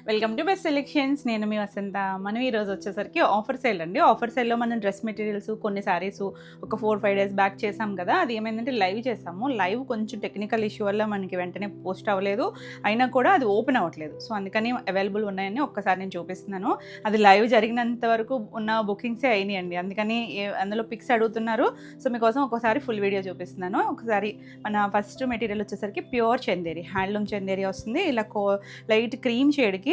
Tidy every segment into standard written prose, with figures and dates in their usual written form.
Welcome to best selections. నేను మీ వసంత. మనం ఈరోజు వచ్చేసరికి ఆఫర్ సేల్ అండి. ఆఫర్ సేల్లో మనం డ్రెస్ మెటీరియల్స్, కొన్ని శారీస్ ఒక 4-5 డేస్ బ్యాక్ చేసాం కదా. అది ఏమైందంటే లైవ్ చేసాము. లైవ్ కొంచెం టెక్నికల్ ఇష్యూ వల్ల మనకి వెంటనే పోస్ట్ అవ్వలేదు, అయినా కూడా అది ఓపెన్ అవ్వట్లేదు. సో అందుకని అవైలబుల్ ఉన్నాయని ఒక్కసారి నేను చూపిస్తున్నాను. అది లైవ్ జరిగినంత వరకు ఉన్న బుకింగ్సే అయినాయండి, అందుకని అందులో పిక్స్ అడుగుతున్నారు. సో మీకోసం ఒకసారి ఫుల్ వీడియో చూపిస్తున్నాను. ఒకసారి మన ఫస్ట్ మెటీరియల్ వచ్చేసరికి ప్యూర్ చందేరి, హ్యాండ్లూమ్ చందేరి వస్తుంది. ఇలా లైట్ క్రీమ్ షేడ్కి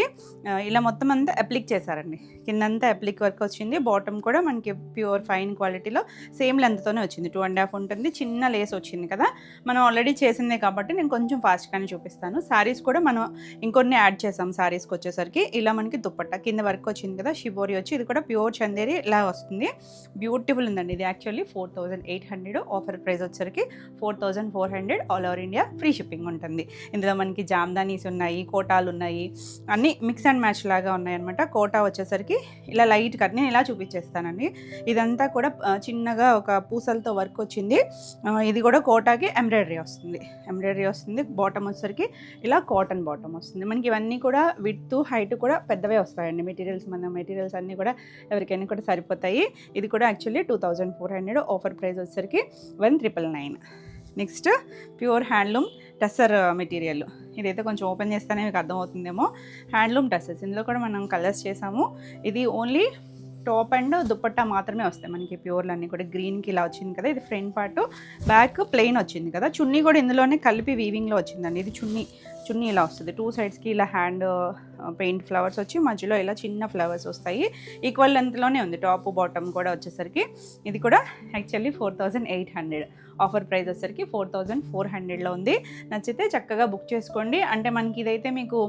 ఇలా మొత్తం అంతా అప్లిక్ చేశారండి. కిందంతా అప్లిక్ వర్క్ వచ్చింది. బాటమ్ కూడా మనకి ప్యూర్ ఫైన్ క్వాలిటీలో సేమ్ లెంత్తోనే వచ్చింది. 2.5 ఉంటుంది. చిన్న లేస్ వచ్చింది కదా, మనం ఆల్రెడీ చేసిందే కాబట్టి నేను కొంచెం ఫాస్ట్గానే చూపిస్తాను. శారీస్ కూడా మనం ఇంకొన్ని యాడ్ చేసాం. శారీస్కి వచ్చేసరికి ఇలా మనకి దుప్పట్టా కింద వర్క్ వచ్చింది కదా, షిబోరి వచ్చి ఇది కూడా ప్యూర్ చందేరి ఇలా వస్తుంది. బ్యూటిఫుల్ ఉందండి. ఇది యాక్చువల్లీ 4,800, ఆఫర్ ప్రైస్ వచ్చేసరికి 4,400. All over India free shipping ఉంటుంది. ఇందులో మనకి జామ్దానీస్ ఉన్నాయి, కోటాలు ఉన్నాయి, అన్నీ మిక్స్ అండ్ మ్యాచ్ లాగా ఉన్నాయన్నమాట. కోటా వచ్చేసరికి ఇలా లైట్ కట్ నేను ఇలా చూపించేస్తానండి. ఇదంతా కూడా చిన్నగా ఒక పూసలతో వర్క్ వచ్చింది. ఇది కూడా కోటాకి ఎంబ్రాయిడరీ వస్తుంది. బాటమ్ వచ్చేసరికి ఇలా కాటన్ బాటమ్ వస్తుంది. మనకి ఇవన్నీ కూడా విడ్త్ హైట్ కూడా పెద్దవే వస్తాయండి. మెటీరియల్స్ అన్నీ కూడా ఎవరికైనా కూడా సరిపోతాయి. ఇది కూడా యాక్చువల్లీ 2,400, ఆఫర్ ప్రైస్ వచ్చేసరికి 1,999. Next pure handloom tussar material. ఇదైతే కొంచెం ఓపెన్ చేస్తేనే మీకు అర్థమవుతుందేమో. హ్యాండ్లూమ్ టస్సర్స్, ఇందులో కూడా మనం కలర్స్ చేసాము. ఇది ఓన్లీ టాప్ అండ్ దుపట్టా మాత్రమే వస్తాయి మనకి. ప్యూర్లు అన్నీ కూడా గ్రీన్కి ఇలా వచ్చింది కదా. ఇది ఫ్రంట్ పార్ట్, బ్యాక్ ప్లెయిన్ వచ్చింది కదా. చున్నీ కూడా ఇందులోనే కలిపి వీవింగ్లో వచ్చిందండి. ఇది చున్నీ ఇలా వస్తుంది. 2 సైడ్స్కి ఇలా హ్యాండ్ పెయింట్ ఫ్లవర్స్ వచ్చి మధ్యలో ఇలా చిన్న ఫ్లవర్స్ వస్తాయి. ఈక్వల్ లెంత్లోనే ఉంది టాప్ బాటమ్ కూడా వచ్చేసరికి. ఇది కూడా యాక్చువల్లీ 4,800, ఆఫర్ ప్రైస్ వచ్చేసరికి 4,400లో ఉంది. నచ్చితే చక్కగా బుక్ చేసుకోండి. అంటే మనకి ఇదైతే మీకు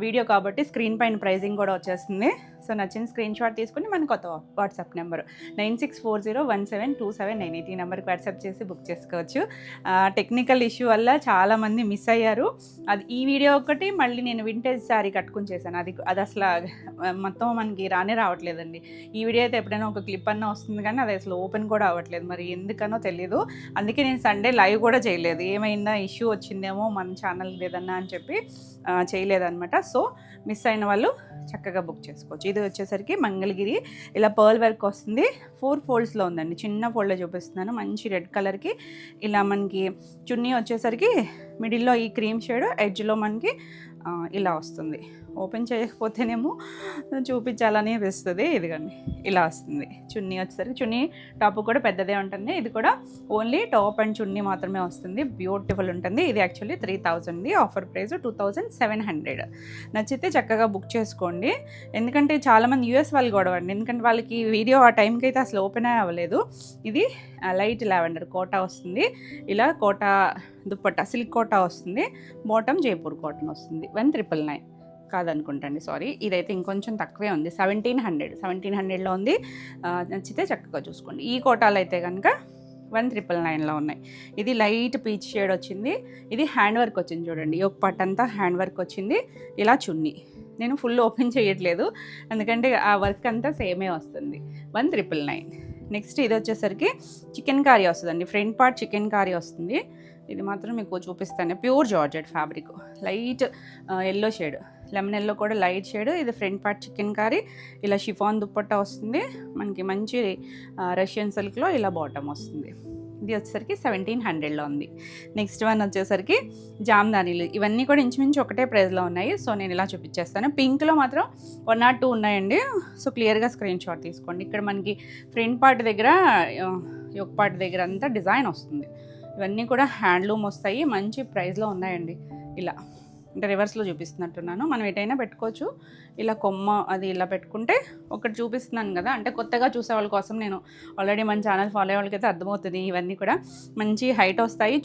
వీడియో కాబట్టి స్క్రీన్ పైన ప్రైజింగ్ కూడా వచ్చేస్తుంది. సో నచ్చిన స్క్రీన్ షాట్ తీసుకుని మన కొత్త వాట్సాప్ నెంబర్ 9640172798 ఈ నెంబర్కి వాట్సాప్ చేసి బుక్ చేసుకోవచ్చు. టెక్నికల్ ఇష్యూ వల్ల చాలామంది మిస్ అయ్యారు. అది ఈ వీడియో ఒకటి, మళ్ళీ నేను వింటేజ్ శారీ కట్టుకుని చేశాను. అది అసలు మొత్తం మనకి రావట్లేదండి. ఈ వీడియో అయితే ఎప్పుడైనా ఒక క్లిప్ అన్నా వస్తుంది, కానీ అది అసలు ఓపెన్ కూడా అవ్వట్లేదు. మరి ఎందుకనో తెలీదు. అందుకే నేను సండే లైవ్ కూడా చేయలేదు. ఏమైందా, ఇష్యూ వచ్చిందేమో మన ఛానల్ లేదన్నా అని చెప్పి చేయలేదన్నమాట. సో మిస్ అయిన వాళ్ళు చక్కగా బుక్ చేసుకోవచ్చు. ఇది వచ్చేసరికి మంగళగిరి ఇలా పర్ల్ వర్క్ వస్తుంది. 4 ఫోల్డ్స్లో ఉందండి. చిన్న ఫోల్డ్లో చూపిస్తున్నాను. మంచి రెడ్ కలర్కి ఇలా మనకి చున్నీ వచ్చేసరికి మిడిల్లో ఈ క్రీమ్ షేడ్, ఎడ్జ్లో మనకి ఇలా వస్తుంది. ఓపెన్ చేయకపోతేనేమో చూపించాలని అనిపిస్తుంది. ఇదిగండి ఇలా వస్తుంది. చున్నీ వచ్చేసరికి చున్నీ టాప్ కూడా పెద్దదే ఉంటుంది. ఇది కూడా ఓన్లీ టాప్ అండ్ చున్నీ మాత్రమే వస్తుంది. బ్యూటిఫుల్ ఉంటుంది. ఇది యాక్చువల్లీ 3,000, ఆఫర్ ప్రైస్ 2,700. నచ్చితే చక్కగా బుక్ చేసుకోండి. ఎందుకంటే చాలామంది యూఎస్ వాళ్ళు కూడా అండి, ఎందుకంటే వాళ్ళకి వీడియో ఆ టైంకి అయితే అసలు ఓపెన్ అవ్వలేదు. ఇది లైట్ లావెండర్ కోటా వస్తుంది. ఇలా కోటా దుప్పట్టా సిల్క్ కోటా వస్తుంది. బాటమ్ జైపూర్ కాటన్ వస్తుంది. 1,999 కాదనుకుంటండి, సారీ. ఇదైతే ఇంకొంచెం తక్కువే ఉంది. 1,700లో ఉంది. నచ్చితే చక్కగా చూసుకోండి. ఈ కోటాలు అయితే కనుక 1,999లో ఉన్నాయి. ఇది లైట్ పీచ్ షేడ్ వచ్చింది. ఇది హ్యాండ్ వర్క్ వచ్చింది చూడండి. ఒక పట్టంతా హ్యాండ్ వర్క్ వచ్చింది. ఇలా చున్నీ నేను ఫుల్ ఓపెన్ చేయట్లేదు, ఎందుకంటే ఆ వర్క్ అంతా సేమే వస్తుంది. 1,999. నెక్స్ట్ ఇది వచ్చేసరికి చికెన్ కారీ వస్తుందండి. ఫ్రంట్ పార్ట్ చికెన్ కారీ వస్తుంది. ఇది మాత్రం మీకు చూపిస్తాను. Pure georgette fabric, light yellow shade, lemon yellow కూడా లైట్ షేడ్. ఇది ఫ్రంట్ పార్ట్ చికెన్ కారీ, ఇలా షిఫాన్ దుప్పట్టా వస్తుంది మనకి. మంచి రష్యన్ సిల్క్లో ఇలా బాటమ్ వస్తుంది. ఇది వచ్చేసరికి 1,700లో ఉంది. నెక్స్ట్ వన్ వచ్చేసరికి జామ్దానీలు. ఇవన్నీ కూడా ఇంచుమించు ఒకటే ప్రైస్లో ఉన్నాయి. సో నేను ఇలా చూపించేస్తాను. పింక్లో మాత్రం 1 or 2 ఉన్నాయండి. సో క్లియర్గా స్క్రీన్ షాట్ తీసుకోండి. ఇక్కడ మనకి ఫ్రంట్ పార్ట్ దగ్గర, ఒక పార్ట్ దగ్గర అంతా డిజైన్ వస్తుంది. ఇవన్నీ కూడా హ్యాండ్లూమ్ వస్తాయి. మంచి ప్రైస్లో ఉన్నాయండి. ఇలా అంటే రివర్స్లో చూపిస్తున్నట్టున్నాను. మనం ఎటైనా పెట్టుకోవచ్చు. ఇలా కొమ్మ అది ఇలా పెట్టుకుంటే ఒకటి చూపిస్తున్నాను కదా, అంటే కొత్తగా చూసే వాళ్ళ కోసం. నేను ఆల్రెడీ మన ఛానల్ ఫాలో అయ్యే వాళ్ళకైతే అర్థమవుతుంది. ఇవన్నీ కూడా మంచి హైట్ వస్తాయి.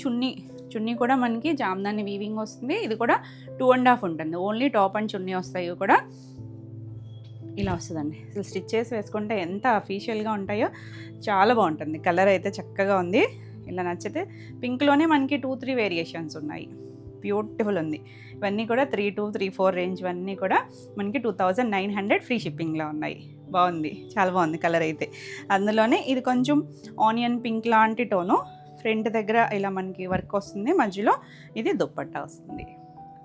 చున్నీ కూడా మనకి జామ్దాని వీవింగ్ వస్తుంది. ఇది కూడా 2.5 ఉంటుంది. ఓన్లీ టాప్ అండ్ చున్నీ వస్తాయి. కూడా ఇలా వస్తుందండి. అసలు స్టిచ్ చేసి వేసుకుంటే ఎంత అఫీషియల్గా ఉంటాయో, చాలా బాగుంటుంది. కలర్ అయితే చక్కగా ఉంది. ఇలా నచ్చితే పింక్లోనే మనకి 2-3 వేరియేషన్స్ ఉన్నాయి. బ్యూటిఫుల్ ఉంది. ఇవన్నీ కూడా 3-4 రేంజ్ అన్నీ కూడా మనకి 2,900 ఫ్రీ షిప్పింగ్లో ఉన్నాయి. బాగుంది, చాలా బాగుంది కలర్ అయితే. అందులోనే ఇది కొంచెం ఆనియన్ పింక్ లాంటి టోను. ఫ్రంట్ దగ్గర ఇలా మనకి వర్క్ వస్తుంది. మధ్యలో ఇది దుప్పట్టా వస్తుంది.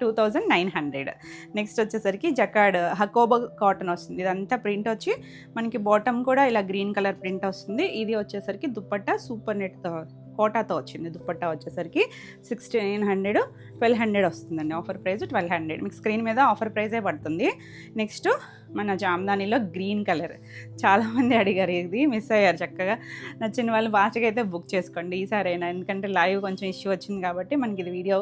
2900. నెక్స్ట్ వచ్చేసరికి జకాడ్ హకోబా కాటన్ వస్తుంది. ఇదంతా ప్రింట్ వచ్చి మనకి బాటమ్ కూడా ఇలా గ్రీన్ కలర్ ప్రింట్ వస్తుంది. ఇది వచ్చేసరికి దుపట్టా సూపర్ నెట్తో కోటాతో వచ్చింది. దుపట్టా వచ్చేసరికి 1600, 1200 వస్తుందండి. Offer price 1200. మీకు స్క్రీన్ మీద ఆఫర్ ప్రైజే పడుతుంది. నెక్స్ట్ మన జామ్దానిలో గ్రీన్ కలర్ చాలామంది అడిగారు, ఇది మిస్ అయ్యారు. చక్కగా నచ్చిన వాళ్ళు ఫాస్ట్గా అయితే బుక్ చేసుకోండి ఈసారి అయినా, ఎందుకంటే లైవ్ కొంచెం ఇష్యూ వచ్చింది కాబట్టి మనకి ఇది వీడియో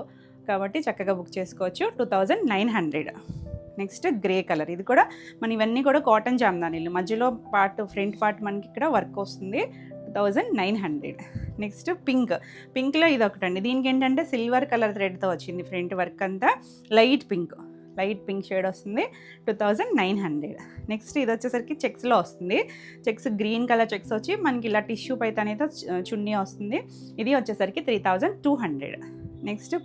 కాబట్టి చక్కగా బుక్ చేసుకోవచ్చు. 2900. నెక్స్ట్ గ్రే కలర్, ఇది కూడా మన ఇవన్నీ కూడా కాటన్ జామ్దానీలు, మధ్యలో పార్ట్ ఫ్రంట్ పార్ట్ మనకి ఇక్కడ వర్క్ వస్తుంది. 2900. నెక్స్ట్ పింక్లో ఇది ఒకటండి. దీనికి ఏంటంటే సిల్వర్ కలర్ థ్రెడ్తో వచ్చింది ఫ్రంట్ వర్క్ అంతా. లైట్ పింక్ షేడ్ వస్తుంది. 2900. నెక్స్ట్ ఇది వచ్చేసరికి చెక్స్లో వస్తుంది. చెక్స్ గ్రీన్ కలర్ చెక్స్ వచ్చి మనకి ఇలా టిష్యూ పైతానైతే చున్నీ వస్తుంది. ఇది వచ్చేసరికి 3200. నెక్స్ట్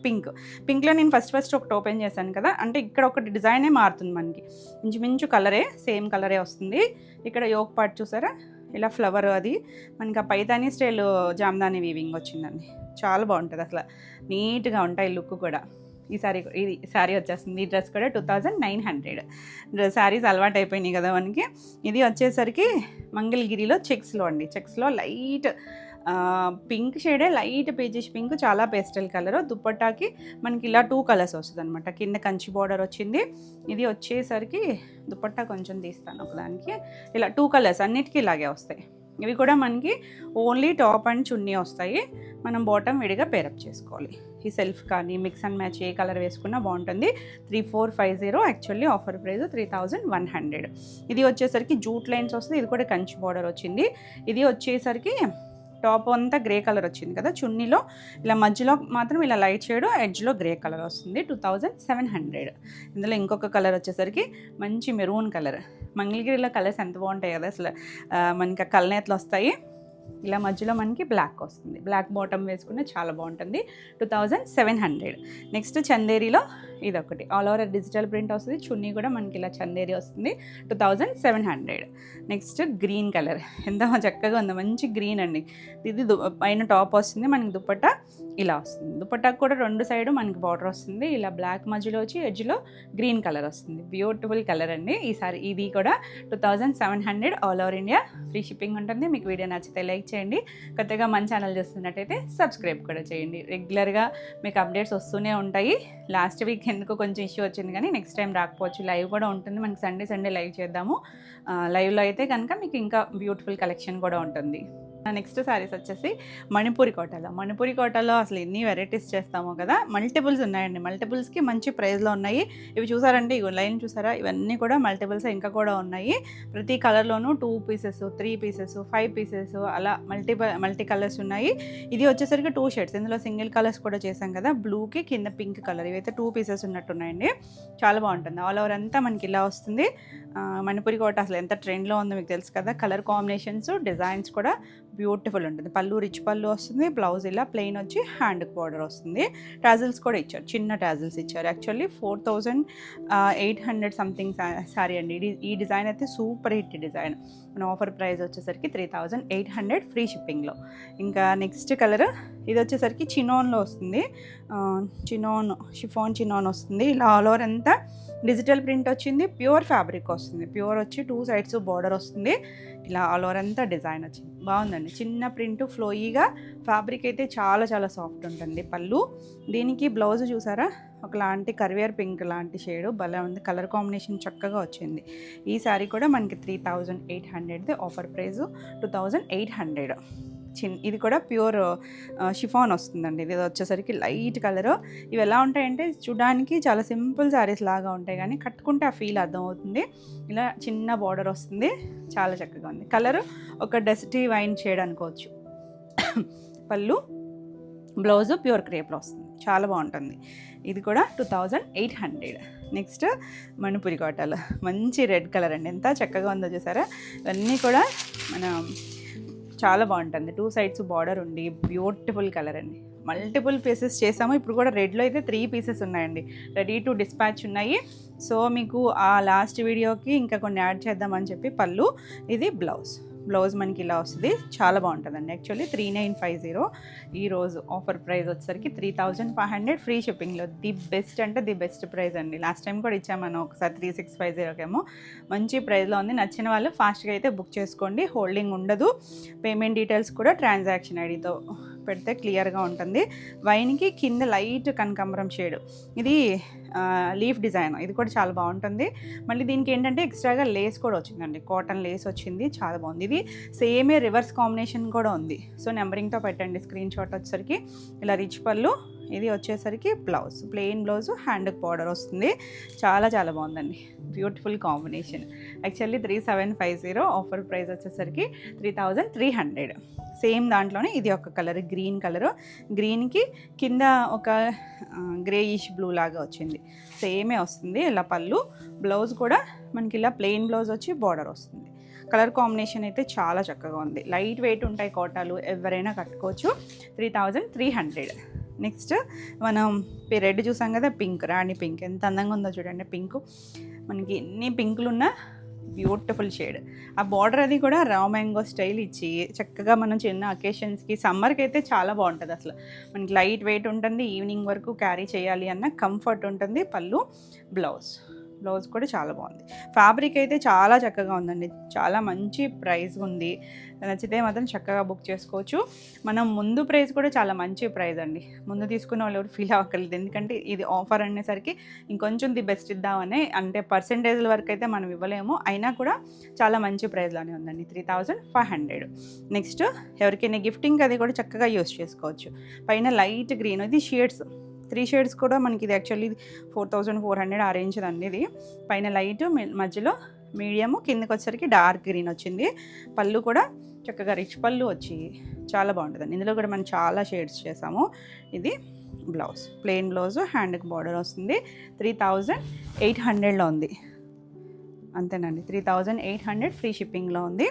పింక్లో నేను ఫస్ట్ ఒకటి ఓపెన్ చేశాను కదా, అంటే ఇక్కడ ఒకటి డిజైనే మారుతుంది మనకి, ఇంచుమించు కలరే సేమ్ కలరే వస్తుంది. ఇక్కడ యోక్ పార్ట్ చూసారా, ఇలా ఫ్లవర్ అది మనకి ఆ పైతానీ స్టైల్ జామ్దాని వీవింగ్ వచ్చిందండి. చాలా బాగుంటుంది అసలు, నీట్గా ఉంటాయి లుక్ కూడా. ఈ శారీ వచ్చేస్తుంది. ఈ డ్రెస్ కూడా 2900. శారీస్ అలవాటు అయిపోయినాయి కదా మనకి. ఇది వచ్చేసరికి మంగళగిరిలో చెక్స్లో లైట్ పింక్ షేడే, లైట్ పీచిష్ పింక్, చాలా పేస్టల్ కలర్. దుపట్టాకి మనకి ఇలా 2 కలర్స్ వస్తుంది అనమాట. కింద కంచి బార్డర్ వచ్చింది. ఇది వచ్చేసరికి దుపట్టా కొంచెం తీస్తాను ఒకదానికి, ఇలా 2 కలర్స్ అన్నిటికీ ఇలాగే వస్తాయి. ఇవి కూడా మనకి ఓన్లీ టాప్ అండ్ చున్నీ వస్తాయి. మనం బాటమ్ విడిగా పేరప్ చేసుకోవాలి. ఈ సెల్ఫ్ కానీ mix and match A colour వేసుకున్నా బాగుంటుంది. 3450. Actually offer price 3100. ఇది వచ్చేసరికి జూట్ లైన్స్ వస్తుంది. ఇది కూడా కంచి బార్డర్ వచ్చింది. ఇది వచ్చేసరికి టాప్ అంతా గ్రే కలర్ వచ్చింది కదా, చున్నీలో ఇలా మధ్యలో మాత్రం ఇలా లైట్ షేడ్, ఎడ్జ్లో గ్రే కలర్ వస్తుంది. 2700. ఇందులో ఇంకొక కలర్ వచ్చేసరికి మంచి మెరూన్ కలర్. మంగళగిరిలో కలర్స్ ఎంత బాగుంటాయి కదా అసలు, మనకి కల్నేతలు వస్తాయి. ఇలా మధ్యలో మనకి బ్లాక్ వస్తుంది. బ్లాక్ బాటమ్ వేసుకుంటే చాలా బాగుంటుంది. 2700. నెక్స్ట్ చందేరిలో ఇదొకటి ఆల్ ఓవర్ డిజిటల్ ప్రింట్ వస్తుంది. చున్నీ కూడా మనకి ఇలా చందేరి వస్తుంది. 2700. నెక్స్ట్ గ్రీన్ కలర్, ఎంత చక్కగా ఉందో, మంచి గ్రీన్ అండి. ఇది పైన టాప్ వస్తుంది, మనకి దుపట్టా ఇలా వస్తుంది. దుపట్టాకు కూడా 2 సైడ్ మనకి బార్డర్ వస్తుంది. ఇలా బ్లాక్ మధ్యలో వచ్చి ఎడ్జ్లో గ్రీన్ కలర్ వస్తుంది. బ్యూటిఫుల్ కలర్ అండి. ఈసారి ఇది కూడా 2700. All over India free shipping ఉంటుంది. మీకు వీడియో నచ్చితే లైక్ చేయండి. కొత్తగా మన ఛానల్ చూస్తున్నట్టయితే సబ్స్క్రైబ్ కూడా చేయండి. రెగ్యులర్గా మీకు అప్డేట్స్ వస్తూనే ఉంటాయి. లాస్ట్ వీక్ ఎందుకు కొంచెం ఇష్యూ వచ్చింది కానీ నెక్స్ట్ టైం రాకపోవచ్చు. లైవ్ కూడా ఉంటుంది మనకి, సండే లైవ్ చేద్దాము. లైవ్లో అయితే కనుక మీకు ఇంకా బ్యూటిఫుల్ కలెక్షన్ కూడా ఉంటుంది. నెక్స్ట్ శారీస్ వచ్చేసి మణిపూరి కోటాలో అసలు ఎన్ని వెరైటీస్ చేస్తామో కదా, మల్టిపుల్స్ ఉన్నాయండి. మల్టిపుల్స్కి మంచి ప్రైస్లో ఉన్నాయి. ఇవి చూసారంటే ఇవి లైన్ చూసారా, ఇవన్నీ కూడా మల్టిపుల్స్ ఇంకా కూడా ఉన్నాయి. ప్రతి కలర్లోనూ 2 పీసెస్, 3 పీసెస్, 5 పీసెస్ అలా మల్టీ కలర్స్ ఉన్నాయి. ఇది వచ్చేసరికి 2 షేడ్స్. ఇందులో సింగిల్ కలర్స్ కూడా చేసాం కదా, బ్లూకి కింద పింక్ కలర్. ఇవైతే 2 పీసెస్ ఉన్నట్టున్నాయండి. చాలా బాగుంటుంది. ఆల్ ఓవర్ అంతా మనకి ఇలా వస్తుంది. మణిపూరి కోట అసలు ఎంత ట్రెండ్లో ఉందో మీకు తెలుసు కదా. కలర్ కాంబినేషన్స్, డిజైన్స్ కూడా బ్యూటిఫుల్ ఉంటుంది. పళ్ళు రిచ్ పళ్ళు వస్తుంది. బ్లౌజ్ ఇలా ప్లెయిన్ వచ్చి హ్యాండ్కి బార్డర్ వస్తుంది. టాజిల్స్ కూడా ఇచ్చారు, చిన్న టాజిల్స్ ఇచ్చారు. యాక్చువల్లీ 4800 సంథింగ్ సారీ అండి. ఈ డిజైన్ అయితే సూపర్ హిట్ డిజైన్. మన ఆఫర్ ప్రైస్ వచ్చేసరికి 3800 ఫ్రీ షిప్పింగ్లో. ఇంకా నెక్స్ట్ కలర్ ఇది వచ్చేసరికి చినోన్లో వస్తుంది. షిఫాన్ చినోన్ వస్తుంది. ఇలా ఆల్ ఓవర్ అంతా డిజిటల్ ప్రింట్ వచ్చింది. ప్యూర్ ఫ్యాబ్రిక్ వస్తుంది. ప్యూర్ వచ్చి 2 సైడ్స్ బార్డర్ వస్తుంది. ఇలా ఆల్ ఓవర్ అంతా డిజైన్ వచ్చింది. బాగుందండి. చిన్న ప్రింట్, ఫ్లోయీగా, ఫ్యాబ్రిక్ అయితే చాలా చాలా సాఫ్ట్ ఉంటుంది. పళ్ళు, దీనికి బ్లౌజ్ చూసారా, ఒకలాంటి కర్వియర్ పింక్ లాంటి షేడు భలే ఉంది. కలర్ కాంబినేషన్ చక్కగా వచ్చింది. ఈ శారీ కూడా మనకి 3800. Offer price 2800. ఇది కూడా ప్యూర్ షిఫాన్ వస్తుందండి. ఇది వచ్చేసరికి లైట్ కలరు. ఇవి ఎలా ఉంటాయంటే చూడడానికి చాలా సింపుల్ శారీస్ లాగా ఉంటాయి, కానీ కట్టుకుంటే ఆ ఫీల్ అర్థమవుతుంది. ఇలా చిన్న బార్డర్ వస్తుంది. చాలా చక్కగా ఉంది. కలరు ఒక డస్టీ వైన్ షేడ్ అనుకోవచ్చు. పళ్ళు, బ్లౌజ్ ప్యూర్ క్రేప్లో వస్తుంది. చాలా బాగుంటుంది. ఇది కూడా 2800. నెక్స్ట్ మణిపూరి కోటాలో మంచి రెడ్ కలర్ అండి. ఎంత చక్కగా ఉందో చూసారా. ఇవన్నీ కూడా మన చాలా బాగుంటుంది. 2 సైడ్స్ బార్డర్ ఉండి బ్యూటిఫుల్ కలర్ అండి. మల్టిపుల్ పీసెస్ చేసాము. ఇప్పుడు కూడా రెడ్లో అయితే 3 పీసెస్ ఉన్నాయండి, రెడీ టు డిస్పాచ్ ఉన్నాయి. సో మీకు ఆ లాస్ట్ వీడియోకి ఇంకా కొన్ని యాడ్ చేద్దామని చెప్పి పళ్ళు, ఇది బ్లౌజ్. బ్లౌజ్ మనకి ఇలా వస్తుంది, చాలా బాగుంటుందండి. యాక్చువల్లీ 3950 ఈరోజు ఆఫర్ ప్రైస్ వచ్చేసరికి 3500 ఫ్రీ షిప్పింగ్లో. ది బెస్ట్ అంటే ది బెస్ట్ ప్రైస్ అండి. లాస్ట్ టైం కూడా ఇచ్చాము మనం ఒకసారి 3650కేమో. మంచి ప్రైస్లో ఉంది. నచ్చిన వాళ్ళు ఫాస్ట్గా అయితే బుక్ చేసుకోండి, హోల్డింగ్ ఉండదు. పేమెంట్ డీటెయిల్స్ కూడా ట్రాన్సాక్షన్ ఐడితో పెడితే క్లియర్గా ఉంటుంది. వైన్కి కింద లైట్ కనకాంబరం షేడ్, ఇది లీఫ్ డిజైన్, ఇది కూడా చాలా బాగుంటుంది. మళ్ళీ దీనికి ఏంటంటే ఎక్స్ట్రాగా లేస్ కూడా వచ్చిందండి, కాటన్ లేస్ వచ్చింది, చాలా బాగుంది. ఇది సేమే రివర్స్ కాంబినేషన్ కూడా ఉంది. సో నెంబరింగ్తో పెట్టండి స్క్రీన్ షాట్ వచ్చేసరికి. ఇలా రిచ్ పళ్ళు, ఇది వచ్చేసరికి బ్లౌజ్, ప్లెయిన్ బ్లౌజ్, హ్యాండ్కి బార్డర్ వస్తుంది. చాలా చాలా బాగుందండి, beautiful combination. Actually 3750, offer price వచ్చేసరికి 3300. సేమ్ దాంట్లోనే ఇది ఒక కలర్, గ్రీన్ కలరు, గ్రీన్కి కింద ఒక గ్రేయిష్ బ్లూ లాగా వచ్చింది, సేమే వస్తుంది. ఇలా పళ్ళు, బ్లౌజ్ కూడా మనకి ఇలా ప్లెయిన్ బ్లౌజ్ వచ్చి బార్డర్ వస్తుంది. కలర్ కాంబినేషన్ అయితే చాలా చక్కగా ఉంది. లైట్ వెయిట్ ఉంటాయి కోటాలు, ఎవరైనా కట్టుకోవచ్చు. 3300. నెక్స్ట్ మనం రెడ్ చూసాం కదా, పింక్, రాణి పింక్, ఎంత అందంగా ఉందో చూడండి. పింక్ మనకి ఎన్ని పింకులు ఉన్నా బ్యూటిఫుల్ షేడ్. ఆ బార్డర్ అది కూడా రా మ్యాంగో స్టైల్ ఇచ్చి చక్కగా మనం చిన్న అకేషన్స్కి, సమ్మర్కి అయితే చాలా బాగుంటుంది. అసలు మనకి లైట్ వెయిట్ ఉంటుంది, ఈవినింగ్ వరకు క్యారీ చేయాలి అన్న కంఫర్ట్ ఉంటుంది. పళ్ళు, బ్లౌజ్ కూడా చాలా బాగుంది. ఫ్యాబ్రిక్ అయితే చాలా చక్కగా ఉందండి, చాలా మంచి ప్రైస్ ఉంది. నచ్చితే మాత్రం చక్కగా బుక్ చేసుకోవచ్చు. మనం ముందు ప్రైస్ కూడా చాలా మంచి ప్రైస్ అండి. ముందు తీసుకున్న వాళ్ళు ఎవరు ఫీల్ అవ్వక్కర్లేదు, ఎందుకంటే ఇది ఆఫర్ అనేసరికి ఇంకొంచెం ది బెస్ట్ ఇద్దామని, అంటే పర్సెంటేజ్ల వరకు అయితే మనం ఇవ్వలేము, అయినా కూడా చాలా మంచి ప్రైస్లోనే ఉందండి. 3500. నెక్స్ట్ ఎవరికైనా గిఫ్టింగ్ అది కూడా చక్కగా యూస్ చేసుకోవచ్చు. పైన లైట్ గ్రీన్, ఇది షేడ్స్ 3 షేడ్స్ కూడా మనకి. ఇది యాక్చువల్లీ 4400 ఆ రేంజ్ అండి. ఇది పైన లైట్, మధ్యలో మీడియము, కిందకి వచ్చేసరికి డార్క్ గ్రీన్ వచ్చింది. పళ్ళు కూడా చక్కగా రిచ్ పళ్ళు వచ్చి చాలా బాగుంటుందండి. ఇందులో కూడా మనం చాలా షేడ్స్ చేసాము. ఇది బ్లౌజ్, ప్లెయిన్ బ్లౌజ్, హ్యాండ్కి బార్డర్ వస్తుంది. 3800లో ఉంది, అంతేనండి. 3800 ఫ్రీ షిప్పింగ్లో ఉంది.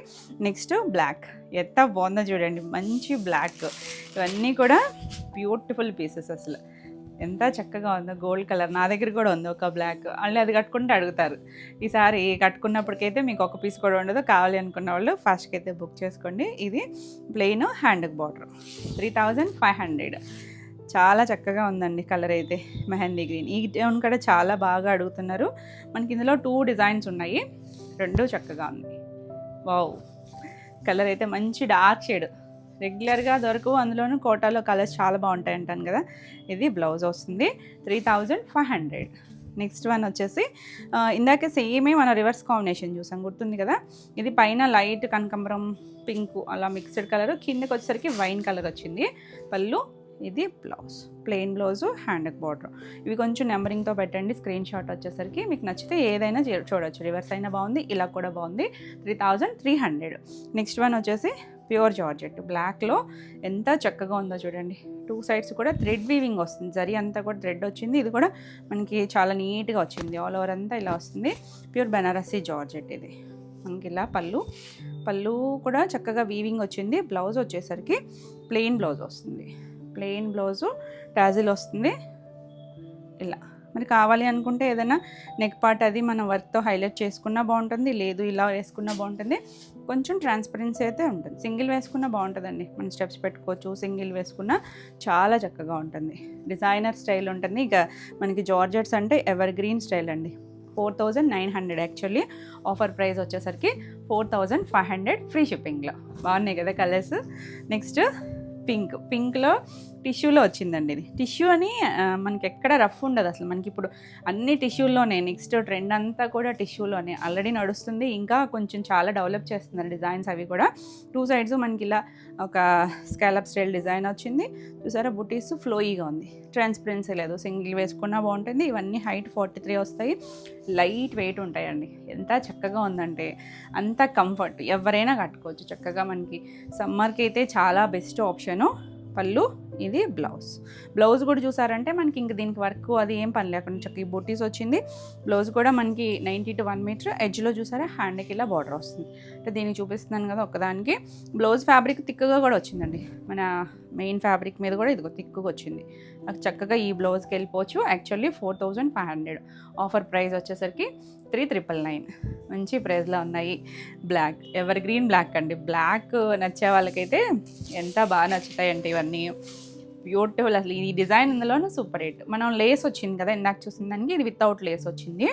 నెక్స్ట్ బ్లాక్, ఎంత బాగుందో చూడండి, మంచి బ్లాక్. ఇవన్నీ కూడా బ్యూటిఫుల్ పీసెస్, అసలు ఎంత చక్కగా ఉందో. గోల్డ్ కలర్ నా దగ్గర కూడా ఉంది ఒక బ్లాక్, మళ్ళీ అది కట్టుకుంటే అడుగుతారు. ఈసారి కట్టుకున్నప్పటికైతే మీకు ఒక పీస్ కూడా ఉండదు, కావాలి అనుకున్న వాళ్ళు ఫాస్ట్గా అయితే బుక్ చేసుకోండి. ఇది ప్లెయిన్, హ్యాండ్కి బార్డర్. 3500. చాలా చక్కగా ఉందండి కలర్ అయితే, మెహందీ గ్రీన్. ఈ టోన్ కూడా చాలా బాగా అడుగుతున్నారు. మనకి ఇందులో 2 డిజైన్స్ ఉన్నాయి, 2 చక్కగా ఉంది. వావ్, కలర్ అయితే మంచి డార్క్ షేడ్, రెగ్యులర్గా దొరకవు, అందులోనూ కోటాలో కలర్స్ చాలా బాగుంటాయి అంటాను కదా. ఇది బ్లౌజ్ వస్తుంది. 3500. నెక్స్ట్ వన్ వచ్చేసి ఇందాక సేమే మన రివర్స్ కాంబినేషన్ చూసాం, గుర్తుంది కదా. ఇది పైన లైట్ కనకాంబరం పింక్ అలా మిక్స్డ్ కలర్, కిందకి వచ్చేసరికి వైన్ కలర్ వచ్చింది. పళ్ళు, ఇది బ్లౌజ్, ప్లెయిన్ బ్లౌజు, హ్యాండ్కి బార్డర్. ఇవి కొంచెం నెంబరింగ్తో పెట్టండి స్క్రీన్ షాట్ వచ్చేసరికి. మీకు నచ్చితే ఏదైనా చూడొచ్చు, రివర్స్ అయినా బాగుంది, ఇలా కూడా బాగుంది. 3300. నెక్స్ట్ వన్ వచ్చేసి ప్యూర్ జార్జెట్, బ్లాక్లో ఎంత చక్కగా ఉందో చూడండి. 2 సైడ్స్ కూడా థ్రెడ్ వీవింగ్ వస్తుంది, జరీ అంతా కూడా థ్రెడ్ వచ్చింది. ఇది కూడా మనకి చాలా నీట్గా వచ్చింది, ఆల్ ఓవర్ అంతా ఇలా వస్తుంది. Pure Banarasi georgette. ఇది మనకి ఇలా పళ్ళు కూడా చక్కగా వీవింగ్ వచ్చింది. బ్లౌజ్ వచ్చేసరికి ప్లెయిన్ బ్లౌజ్ వస్తుంది, ప్లెయిన్ బ్లౌజు, టాజిల్ వస్తుంది. ఇలా మరి కావాలి అనుకుంటే ఏదైనా నెక్ పార్ట్ అది మన వర్క్తో హైలైట్ చేసుకున్నా బాగుంటుంది, లేదు ఇలా వేసుకున్నా బాగుంటుంది. కొంచెం ట్రాన్స్పరెన్సీ అయితే ఉంటుంది. సింగిల్ వేసుకున్నా బాగుంటుందండి, మనం స్టెప్స్ పెట్టుకోవచ్చు. సింగిల్ వేసుకున్నా చాలా చక్కగా ఉంటుంది, డిజైనర్ స్టైల్ ఉంటుంది. ఇక మనకి జార్జెట్స్ అంటే ఎవర్ గ్రీన్ స్టైల్ అండి. 4900 యాక్చువల్లీ, ఆఫర్ ప్రైస్ వచ్చేసరికి 4500 ఫ్రీ షిప్పింగ్లో. బాగున్నాయి కదా కలర్స్. నెక్స్ట్ పింక్లో టిష్యూలో వచ్చిందండి. ఇది టిష్యూ అని మనకి ఎక్కడ రఫ్ ఉండదు అసలు. మనకి ఇప్పుడు అన్ని టిష్యూల్లోనే, నెక్స్ట్ ట్రెండ్ అంతా కూడా టిష్యూలోనే ఆల్రెడీ నడుస్తుంది. ఇంకా కొంచెం చాలా డెవలప్ చేస్తున్నారు డిజైన్స్ అవి కూడా. 2 సైడ్స్ మనకి ఇలా ఒక స్కాలప్ స్టైల్ డిజైన్ వచ్చింది చూసారా. బుటీస్ ఫ్లోయీగా ఉంది, ట్రాన్స్పరెన్సీ లేదు, సింగిల్ వేసుకున్నా బాగుంటుంది. ఇవన్నీ హైట్ 43 వస్తాయి, లైట్ వెయిట్ ఉంటాయండి. ఎంత చక్కగా ఉందంటే అంత కంఫర్ట్, ఎవరైనా కట్టుకోవచ్చు చక్కగా. మనకి సమ్మర్కి అయితే చాలా బెస్ట్ ఆప్షను. పళ్ళు, ఇది బ్లౌజ్ కూడా చూసారంటే మనకి ఇంక దీనికి వర్క్ అది ఏం పని లేకుండా చక్కగా ఈ బొటీస్ వచ్చింది. బ్లౌజ్ కూడా మనకి 90 to 1 మీటర్. ఎడ్జ్లో చూసారా హ్యాండ్కి ఇలా బార్డర్ వస్తుంది. అంటే దీనికి చూపిస్తున్నాను కదా ఒక్కదానికి. బ్లౌజ్ ఫ్యాబ్రిక్ థిక్గా కూడా వచ్చిందండి. మన మెయిన్ ఫ్యాబ్రిక్ మీద కూడా ఇదిగో థిక్గా వచ్చింది. నాకు చక్కగా ఈ బ్లౌజ్కి వెళ్ళిపోవచ్చు. యాక్చువల్లీ 4500, ఆఫర్ ప్రైస్ వచ్చేసరికి 3999. మంచి ప్రైస్లో ఉన్నాయి. బ్లాక్, ఎవర్ గ్రీన్ బ్లాక్ అండి. బ్లాక్ నచ్చే వాళ్ళకైతే ఎంత బాగా నచ్చుతాయంటే ఇవన్నీ బ్యూటిఫుల్. అసలు ఈ డిజైన్ ఇందులోనూ సూపర్ హిట్. మనం లేస్ వచ్చింది కదా ఇందాక చూసిన దానికి, ఇది వితౌట్ లేస్ వచ్చింది.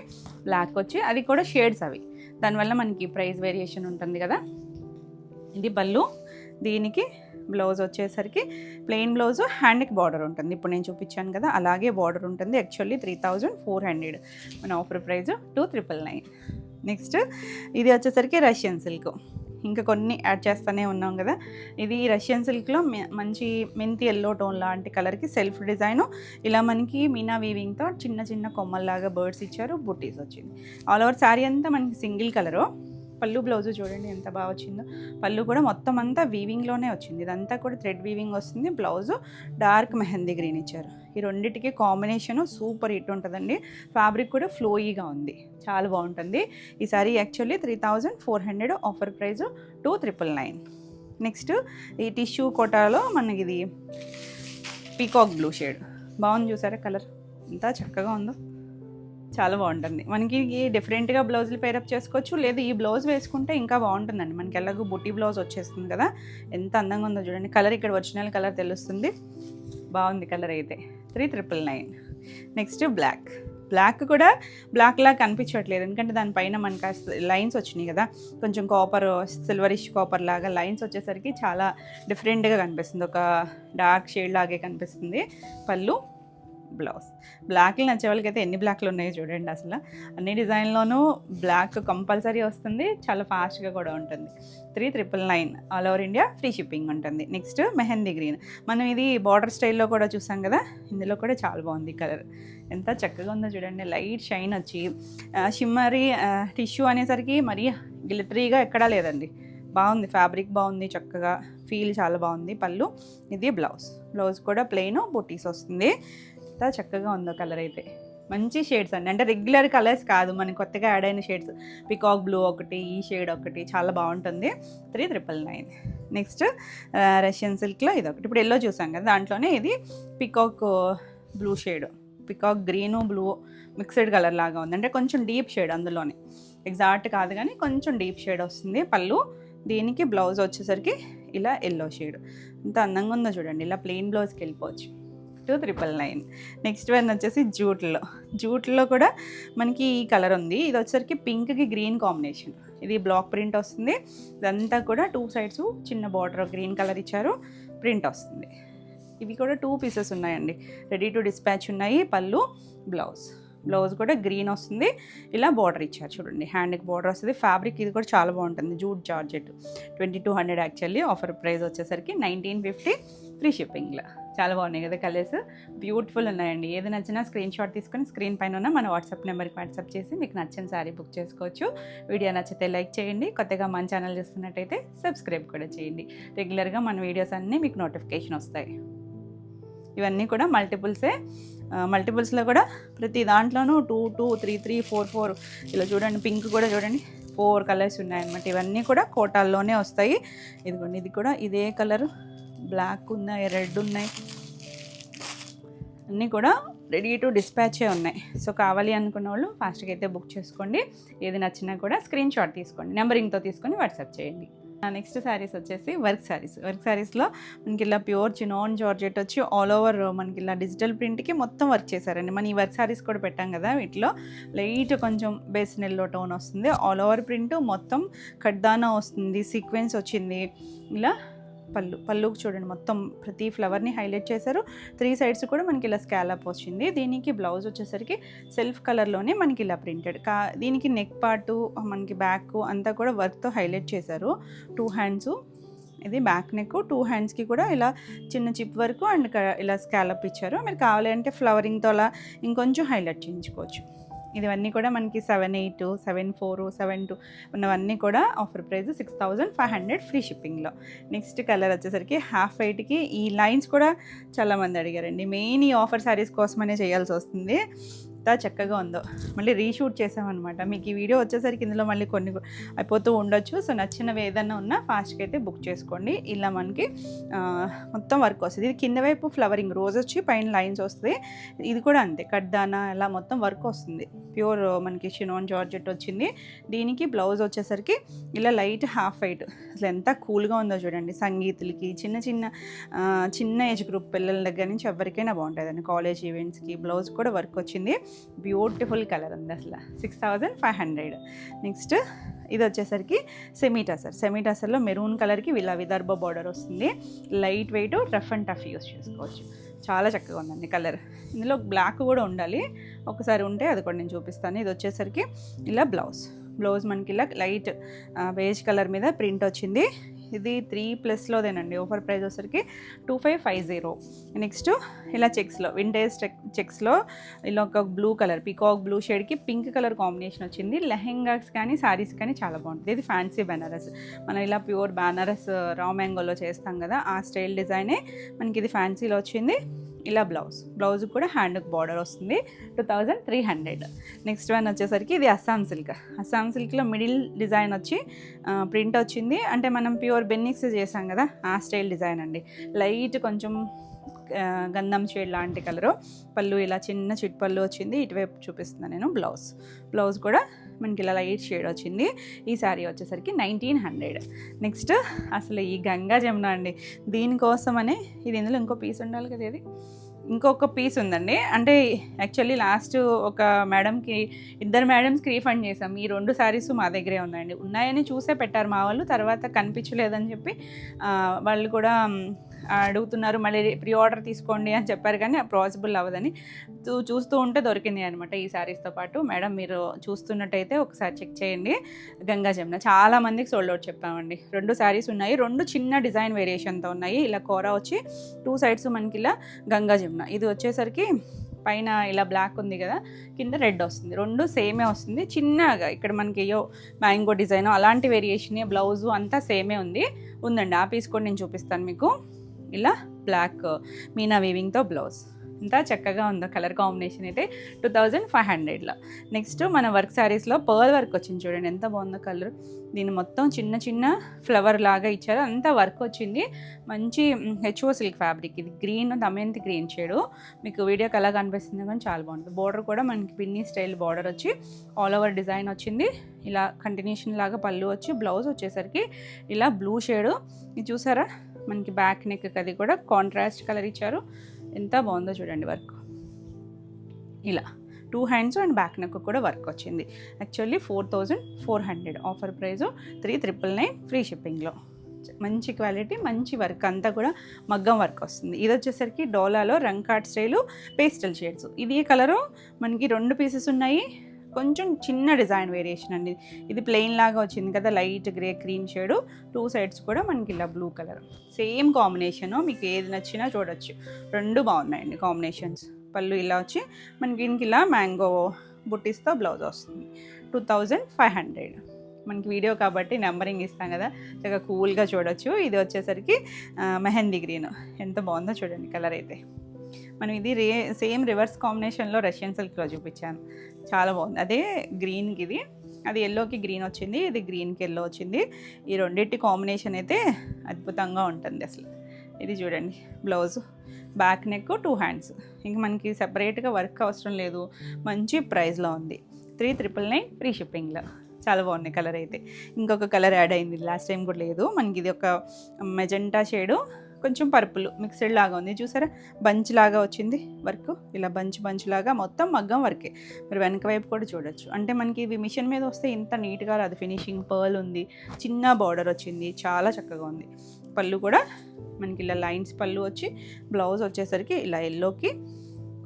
బ్లాక్ వచ్చి అది కూడా షేడ్స్ అవి, దానివల్ల మనకి ప్రైస్ వేరియేషన్ ఉంటుంది కదా. ఇది పళ్ళు, దీనికి బ్లౌజ్ వచ్చేసరికి ప్లెయిన్ బ్లౌజ్, హ్యాండ్కి బార్డర్ ఉంటుంది. ఇప్పుడు నేను చూపించాను కదా అలాగే బార్డర్ ఉంటుంది. యాక్చువల్లీ 3400, మన ఆఫర్ ప్రైస్ 2999. నెక్స్ట్ ఇది వచ్చేసరికి రష్యన్ సిల్క్. ఇంకా కొన్ని యాడ్ చేస్తూనే ఉన్నాం కదా. ఇది రష్యన్ సిల్క్లో మంచి మెంతి ఎల్లో టోన్ లాంటి కలర్కి సెల్ఫ్ డిజైను. ఇలా మనకి మీనా వీవింగ్తో చిన్న చిన్న కొమ్మల్లాగా బర్డ్స్ ఇచ్చారు, బుట్టీస్ వచ్చింది. ఆల్ ఓవర్ శారీ అంతా మనకి సింగిల్ కలరు. పళ్ళు బ్లౌజ్ చూడండి ఎంత బాగా వచ్చిందో. పళ్ళు కూడా మొత్తం అంతా వీవింగ్లోనే వచ్చింది. ఇదంతా కూడా థ్రెడ్ వీవింగ్ వస్తుంది. బ్లౌజు డార్క్ మెహందీ గ్రీన్ ఇచ్చారు. ఈ రెండింటికి కాంబినేషను సూపర్ హిట్ ఉంటుందండి. ఫ్యాబ్రిక్ కూడా ఫ్లోయీగా ఉంది, చాలా బాగుంటుంది. ఈ sorry actually 3400, offer price 2999. Next ఈ టిష్యూ కోటాలో మనకి ఇది పీకాక్ బ్లూ షేడ్ బాగుంది. చూసారా కలర్ ఎంత చక్కగా ఉందో, చాలా బాగుంటుంది. మనకి డిఫరెంట్గా బ్లౌజులు పేరప్ చేసుకోవచ్చు, లేదా ఈ బ్లౌజ్ వేసుకుంటే ఇంకా బాగుంటుందండి. మనకి ఎలాగో బుట్టి బ్లౌజ్ వచ్చేస్తుంది కదా, ఎంత అందంగా ఉందో చూడండి. కలర్ ఇక్కడ ఒరిజినల్ కలర్ తెలుస్తుంది. బాగుంది కలర్ అయితే. 3999. Next black. బ్లాక్ కూడా బ్లాక్ లాగా కనిపించట్లేదు, ఎందుకంటే దానిపైన మనకి లైన్స్ వచ్చినాయి కదా, కొంచెం కాపర్, సిల్వరిష్ కాపర్ లాగా లైన్స్ వచ్చేసరికి చాలా డిఫరెంట్గా కనిపిస్తుంది. ఒక డార్క్ షేడ్ లాగే కనిపిస్తుంది. పళ్ళు, బ్లౌజ్. బ్లాక్లు నచ్చే వాళ్ళకి అయితే ఎన్ని బ్లాక్లు ఉన్నాయో చూడండి. అసలు అన్ని డిజైన్లోనూ బ్లాక్ కంపల్సరీ వస్తుంది, చాలా ఫాస్ట్గా కూడా ఉంటుంది. 3999, all over India free shipping ఉంటుంది. Next mehndi green. మనం ఇది బార్డర్ స్టైల్లో కూడా చూసాం కదా, ఇందులో కూడా చాలా బాగుంది కలర్. ఎంత చక్కగా ఉందో చూడండి. లైట్ షైన్ వచ్చి షిమ్మరీ టిష్యూ అనేసరికి మరీ గ్లిటరీగా ఎక్కడా లేదండి. బాగుంది, ఫ్యాబ్రిక్ బాగుంది, చక్కగా ఫీల్ చాలా బాగుంది. పళ్ళు, ఇది బ్లౌజ్. బ్లౌజ్ కూడా ప్లెయిన్ బుటీస్ వస్తుంది. ఎంత చక్కగా ఉందో కలర్ అయితే. మంచి షేడ్స్ అండి, అంటే రెగ్యులర్ కలర్స్ కాదు, మనకి కొత్తగా యాడ్ అయిన షేడ్స్. పికాక్ బ్లూ ఒకటి, ఈ షేడ్ ఒకటి, చాలా బాగుంటుంది. 3999. నెక్స్ట్ రష్యన్ సిల్క్లో ఇది ఒకటి. ఇప్పుడు ఎల్లో చూసాం కదా, దాంట్లోనే ఇది peacock blue shade, peacock green blue mixed colour లాగా ఉంది. అంటే కొంచెం డీప్ షేడ్ అందులోనే, ఎగ్జాక్ట్ కాదు కానీ కొంచెం డీప్ షేడ్ వస్తుంది. పళ్ళు, దీనికి బ్లౌజ్ వచ్చేసరికి ఇలా ఎల్లో షేడ్. ఎంత అందంగా ఉందో చూడండి. ఇలా ప్లెయిన్ బ్లౌజ్కి వెళ్ళిపోవచ్చు. 2999. నెక్స్ట్ వన్ వచ్చేసి జూట్లో కూడా మనకి ఈ కలర్ ఉంది. ఇది వచ్చేసరికి పింక్కి గ్రీన్ కాంబినేషన్. ఇది బ్లాక్ ప్రింట్ వస్తుంది. ఇదంతా కూడా 2 sides చిన్న బార్డర్ గ్రీన్ కలర్ ఇచ్చారు, ప్రింట్ వస్తుంది. ఇవి కూడా 2 pieces ఉన్నాయండి, రెడీ టు డిస్పాచ్ ఉన్నాయి. పళ్ళు, బ్లౌజ్ కూడా గ్రీన్ వస్తుంది. ఇలా బార్డర్ ఇచ్చారు చూడండి, హ్యాండ్కి బార్డర్ వస్తుంది. ఫ్యాబ్రిక్ ఇది కూడా చాలా బాగుంటుంది, jute georgette. 2200 actually, offer price వచ్చేసరికి 1950, ఫ్రీ షిప్పింగ్లో. చాలా బాగున్నాయి కదా కలర్స్, బ్యూటిఫుల్ ఉన్నాయండి. ఏది నచ్చినా స్క్రీన్ షాట్ తీసుకొని స్క్రీన్ పైన ఉన్న మన వాట్సాప్ నెంబర్కి వాట్సాప్ చేసి మీకు నచ్చిన శారీ బుక్ చేసుకోవచ్చు. వీడియో నచ్చితే లైక్ చేయండి, కొత్తగా మన ఛానల్ చూస్తున్నట్టయితే సబ్స్క్రైబ్ కూడా చేయండి. రెగ్యులర్గా మన వీడియోస్ అన్నీ మీకు నోటిఫికేషన్ వస్తాయి. ఇవన్నీ కూడా మల్టిపుల్స్లో కూడా ప్రతి దాంట్లోనూ 2, 2, 3, 3, 4, 4 ఇలా చూడండి. పింక్ కూడా చూడండి, 4 కలర్స్ ఉన్నాయన్నమాట. ఇవన్నీ కూడా కోటాల్లోనే వస్తాయి. ఇదిగోండి, ఇది కూడా ఇదే కలరు, బ్లాక్ ఉన్నాయి, రెడ్ ఉన్నాయి, అన్నీ కూడా రెడీ టు డిస్పాచే ఉన్నాయి. సో కావాలి అనుకున్న వాళ్ళు ఫాస్ట్గా అయితే బుక్ చేసుకోండి. ఏది నచ్చినా కూడా స్క్రీన్ షాట్ తీసుకోండి, నెంబరింగ్తో తీసుకొని వాట్సాప్ చేయండి. నెక్స్ట్ శారీస్ వచ్చేసి వర్క్ శారీస్లో మనకి ఇలా ప్యూర్ చినాన్ జార్జెట్ వచ్చి ఆల్ ఓవర్ మనకి ఇలా డిజిటల్ ప్రింట్కి మొత్తం వర్క్ చేశారండి. మనం ఈ వర్క్ శారీస్ కూడా పెట్టాం కదా, వీటిలో లైట్ కొంచెం బేస్ నెల్లో టోన్ వస్తుంది. ఆల్ ఓవర్ ప్రింట్ మొత్తం కడ్దానా వస్తుంది, సీక్వెన్స్ వచ్చింది. ఇలా పళ్ళుకి చూడండి, మొత్తం ప్రతి ఫ్లవర్ని హైలైట్ చేశారు. 3 sides కూడా మనకి ఇలా స్కాలప్ వచ్చింది. దీనికి బ్లౌజ్ వచ్చేసరికి సెల్ఫ్ కలర్లోనే మనకి ఇలా ప్రింటెడ్. దీనికి నెక్ పార్టు, మనకి బ్యాక్ అంతా కూడా వర్క్తో హైలైట్ చేశారు. 2 hands, ఇది బ్యాక్ నెక్, 2 handsకి కూడా ఇలా చిన్న చిప్ వర్క్ అండ్ ఇలా స్కాలప్ ఇచ్చారు. మీరు కావాలంటే ఫ్లవరింగ్తో అలా ఇంకొంచెం హైలైట్ చేయించుకోవచ్చు. ఇవన్నీ కూడా మనకి 78, 74, 72 ఉన్నవన్నీ కూడా ఆఫర్ ప్రైస్ 6500, ఫ్రీ షిప్పింగ్లో. నెక్స్ట్ కలర్ వచ్చేసరికి హాఫ్ వైట్కి ఈ లైన్స్ కూడా చాలామంది అడిగారండి. మెయిన్ ఈ ఆఫర్ శారీస్ కోసమనే చేయాల్సి వస్తుంది. ఎంత చక్కగా ఉందో. మళ్ళీ రీషూట్ చేసామన్నమాట. మీకు ఈ వీడియో వచ్చేసరికి ఇందులో మళ్ళీ కొన్ని అయిపోతూ ఉండొచ్చు. సో నచ్చినవి ఏదైనా ఉన్నా ఫాస్ట్గా అయితే బుక్ చేసుకోండి. ఇలా మనకి మొత్తం వర్క్ వస్తుంది. ఇది కింద వైపు ఫ్లవరింగ్ రోజ్ వచ్చి పైన లైన్స్ వస్తుంది. ఇది కూడా అంతే కడ్దానా ఇలా మొత్తం వర్క్ వస్తుంది. ప్యూర్ మనకి షినాన్ జార్జెట్ వచ్చింది. దీనికి బ్లౌజ్ వచ్చేసరికి ఇలా లైట్ హాఫ్ వైట్. అసలు ఎంత కూల్గా ఉందో చూడండి. సంగీతులకి చిన్న ఏజ్ గ్రూప్ పిల్లల దగ్గర నుంచి ఎవరికైనా బాగుంటుందండి. కాలేజ్ ఈవెంట్స్కి బ్లౌజ్ కూడా వర్క్ వచ్చింది. బ్యూటిఫుల్ కలర్ ఉంది అసలు. 6500. నెక్స్ట్ ఇది వచ్చేసరికి సెమీటసర్లో మెరూన్ కలర్కి విదర్భ బార్డర్ వస్తుంది. Light weight rough and tough use చేసుకోవచ్చు. చాలా చక్కగా ఉందండి కలర్. ఇందులో బ్లాక్ కూడా ఉండాలి. ఒకసారి ఉంటే అది కూడా నేను చూపిస్తాను. ఇది వచ్చేసరికి ఇలా బ్లౌజ్ మనకి ఇలా లైట్ బేజ్ కలర్ మీద ప్రింట్ వచ్చింది. ఇది 3+లోదేనండి. ఆఫర్ ప్రైస్ వచ్చేసరికి 2550. నెక్స్ట్ ఇలా చెక్స్లో వింటేజ్ చెక్స్లో ఇలా ఒక బ్లూ కలర్ పీకాక్ బ్లూ షేడ్కి పింక్ కలర్ కాంబినేషన్ వచ్చింది. లెహెంగాస్ కానీ శారీస్ కానీ చాలా బాగుంటుంది. ఇది ఫ్యాన్సీ బెనారస్. మనం ఇలా ప్యూర్ బెనారస్ రా మ్యాంగోలో చేస్తాం కదా, ఆ స్టైల్ డిజైనే మనకి ఇది ఫ్యాన్సీలో వచ్చింది. ఇలా బ్లౌజ్ కూడా హ్యాండ్కి బార్డర్ వస్తుంది. 2300. నెక్స్ట్ వన్ వచ్చేసరికి ఇది అస్సాం సిల్క్లో మిడిల్ డిజైన్ వచ్చి ప్రింట్ వచ్చింది. అంటే మనం ప్యూర్ బెన్నిక్స్ చేసాం కదా, ఆ స్టైల్ డిజైన్ అండి. లైట్ కొంచెం గంధం షేడ్ లాంటి కలరు. పళ్ళు ఇలా చిన్న చిట్పళ్ళు వచ్చింది. ఇటువైపు చూపిస్తున్నాను నేను. బ్లౌజ్ కూడా మనకి ఇలా లైట్ షేడ్ వచ్చింది. ఈ శారీ వచ్చేసరికి 1900. నెక్స్ట్ అసలు ఈ గంగా జమున అండి. దీనికోసమనే ఇది ఇందులో ఇంకో పీస్ ఉండాలి కదా, ఇది ఇంకొక పీస్ ఉందండి. అంటే యాక్చువల్లీ లాస్ట్ ఒక ఇద్దరు మేడమ్స్కి రీఫండ్ చేసాం. ఈ 2 శారీస్ మా దగ్గరే ఉన్నాయని చూసే పెట్టారు మా వాళ్ళు. తర్వాత కనిపించలేదని చెప్పి వాళ్ళు కూడా అడుగుతున్నారు, మళ్ళీ ప్రీ ఆర్డర్ తీసుకోండి అని చెప్పారు. కానీ పాసిబుల్ అవ్వదని చూస్తూ ఉంటే దొరికింది అనమాట ఈ శారీస్తో పాటు. మేడం మీరు చూస్తున్నట్టయితే ఒకసారి చెక్ చేయండి. గంగా జమున చాలా మందికి సోల్డ్ అవుట్ చెప్పామండి. 2 శారీస్ ఉన్నాయి. 2 చిన్న డిజైన్ వేరియేషన్తో ఉన్నాయి. ఇలా కోరా వచ్చి 2 సైడ్స్ మనకి ఇలా గంగా జమున. ఇది వచ్చేసరికి పైన ఇలా బ్లాక్ ఉంది కదా, కింద రెడ్ వస్తుంది. 2 సేమే వస్తుంది. చిన్నగా ఇక్కడ మనకి మ్యాంగో డిజైన్ అలాంటి వేరియేషన్. బ్లౌజు అంతా సేమే ఉందండి. ఆ పీస్ కూడా నేను చూపిస్తాను మీకు. ఇలా బ్లాక్ మీనా వీవింగ్తో బ్లౌజ్. ఎంత చక్కగా ఉందో కలర్ కాంబినేషన్ అయితే. 2500లో. నెక్స్ట్ మన వర్క్ శారీస్లో పర్ల్ వర్క్ వచ్చింది చూడండి, ఎంత బాగుందో కలర్. దీన్ని మొత్తం చిన్న ఫ్లవర్ లాగా ఇచ్చారు. అంతా వర్క్ వచ్చింది. మంచి హెచ్ఓ సిల్క్ ఫ్యాబ్రిక్. ఇది గ్రీన్, దమయంతి గ్రీన్ షేడు. మీకు వీడియోకి ఎలా కనిపిస్తుంది కానీ చాలా బాగుంటుంది. బార్డర్ కూడా మనకి పిన్ని స్టైల్ బార్డర్ వచ్చి ఆల్ ఓవర్ డిజైన్ వచ్చింది. ఇలా కంటిన్యూషన్ లాగా పళ్ళు వచ్చి బ్లౌజ్ వచ్చేసరికి ఇలా బ్లూ షేడు. ఇది చూసారా మనకి బ్యాక్ నెక్ అది కూడా కాంట్రాస్ట్ కలర్ ఇచ్చారు. ఎంత బాగుందో చూడండి వర్క్. ఇలా 2 హ్యాండ్స్ అండ్ బ్యాక్ నెక్ కూడా వర్క్ వచ్చింది. యాక్చువల్లీ 4400. ఆఫర్ ప్రైజు 3999 ఫ్రీ షిప్పింగ్లో. మంచి క్వాలిటీ, మంచి వర్క్. అంతా కూడా మగ్గం వర్క్ వస్తుంది. ఇది వచ్చేసరికి డోలాలో రంకాట్ స్టైలు పేస్టల్ షేడ్స్. ఇది కలరు మనకి 2 పీసెస్ ఉన్నాయి. కొంచెం చిన్న డిజైన్ వేరియేషన్ అండి. ఇది ప్లెయిన్ లాగా వచ్చింది కదా, light grey cream shade. 2 sides కూడా మనకి ఇలా బ్లూ కలర్. Same combination. మీకు ఏది నచ్చినా చూడొచ్చు. 2 బాగున్నాయండి కాంబినేషన్స్. పళ్ళు ఇలా వచ్చి మనకి దీనికి ఇలా మ్యాంగో బుట్టీస్తో బ్లౌజ్ వస్తుంది. 2500. మనకి వీడియో కాబట్టి నెంబరింగ్ ఇస్తాం కదా, చక్కగా కూల్గా చూడొచ్చు. ఇది వచ్చేసరికి మెహందీ గ్రీన్. ఎంత బాగుందో చూడండి కలర్ అయితే. మనం ఇది సేమ్ రివర్స్ కాంబినేషన్లో రష్యన్ సిల్క్లో చూపించాను. చాలా బాగుంది. అదే గ్రీన్కి ఇది, అది ఎల్లోకి గ్రీన్ వచ్చింది, ఇది గ్రీన్కి ఎల్లో వచ్చింది. ఈ రెండింటి కాంబినేషన్ అయితే అద్భుతంగా ఉంటుంది అసలు. ఇది చూడండి బ్లౌజ్, బ్యాక్ నెక్, 2 హ్యాండ్స్. ఇంక మనకి సెపరేట్గా వర్క్ అవసరం లేదు. మంచి ప్రైస్లో ఉంది. 3999 ఫ్రీ షిప్పింగ్లో. చాలా బాగుంది కలర్ అయితే. ఇంకొక కలర్ యాడ్ అయింది, లాస్ట్ టైం కూడా లేదు మనకి. ఇది ఒక మెజెంటా షేడు, కొంచెం పర్పుల్ మిక్స్డ్ లాగా ఉంది. చూసారా బంచ్ లాగా వచ్చింది వర్క్. ఇలా బంచ్ లాగా మొత్తం మగ్గం వర్కే. మీరు వెనక వైపు కూడా చూడొచ్చు. అంటే మనకి ఇవి మిషన్ మీద వస్తే ఇంత నీట్గా రాదు. ఫినిషింగ్ పర్ల్ ఉంది, చిన్న బార్డర్ వచ్చింది, చాలా చక్కగా ఉంది. పళ్ళు కూడా మనకి ఇలా లైన్స్ పళ్ళు వచ్చి బ్లౌజ్ వచ్చేసరికి ఇలా ఎల్లోకి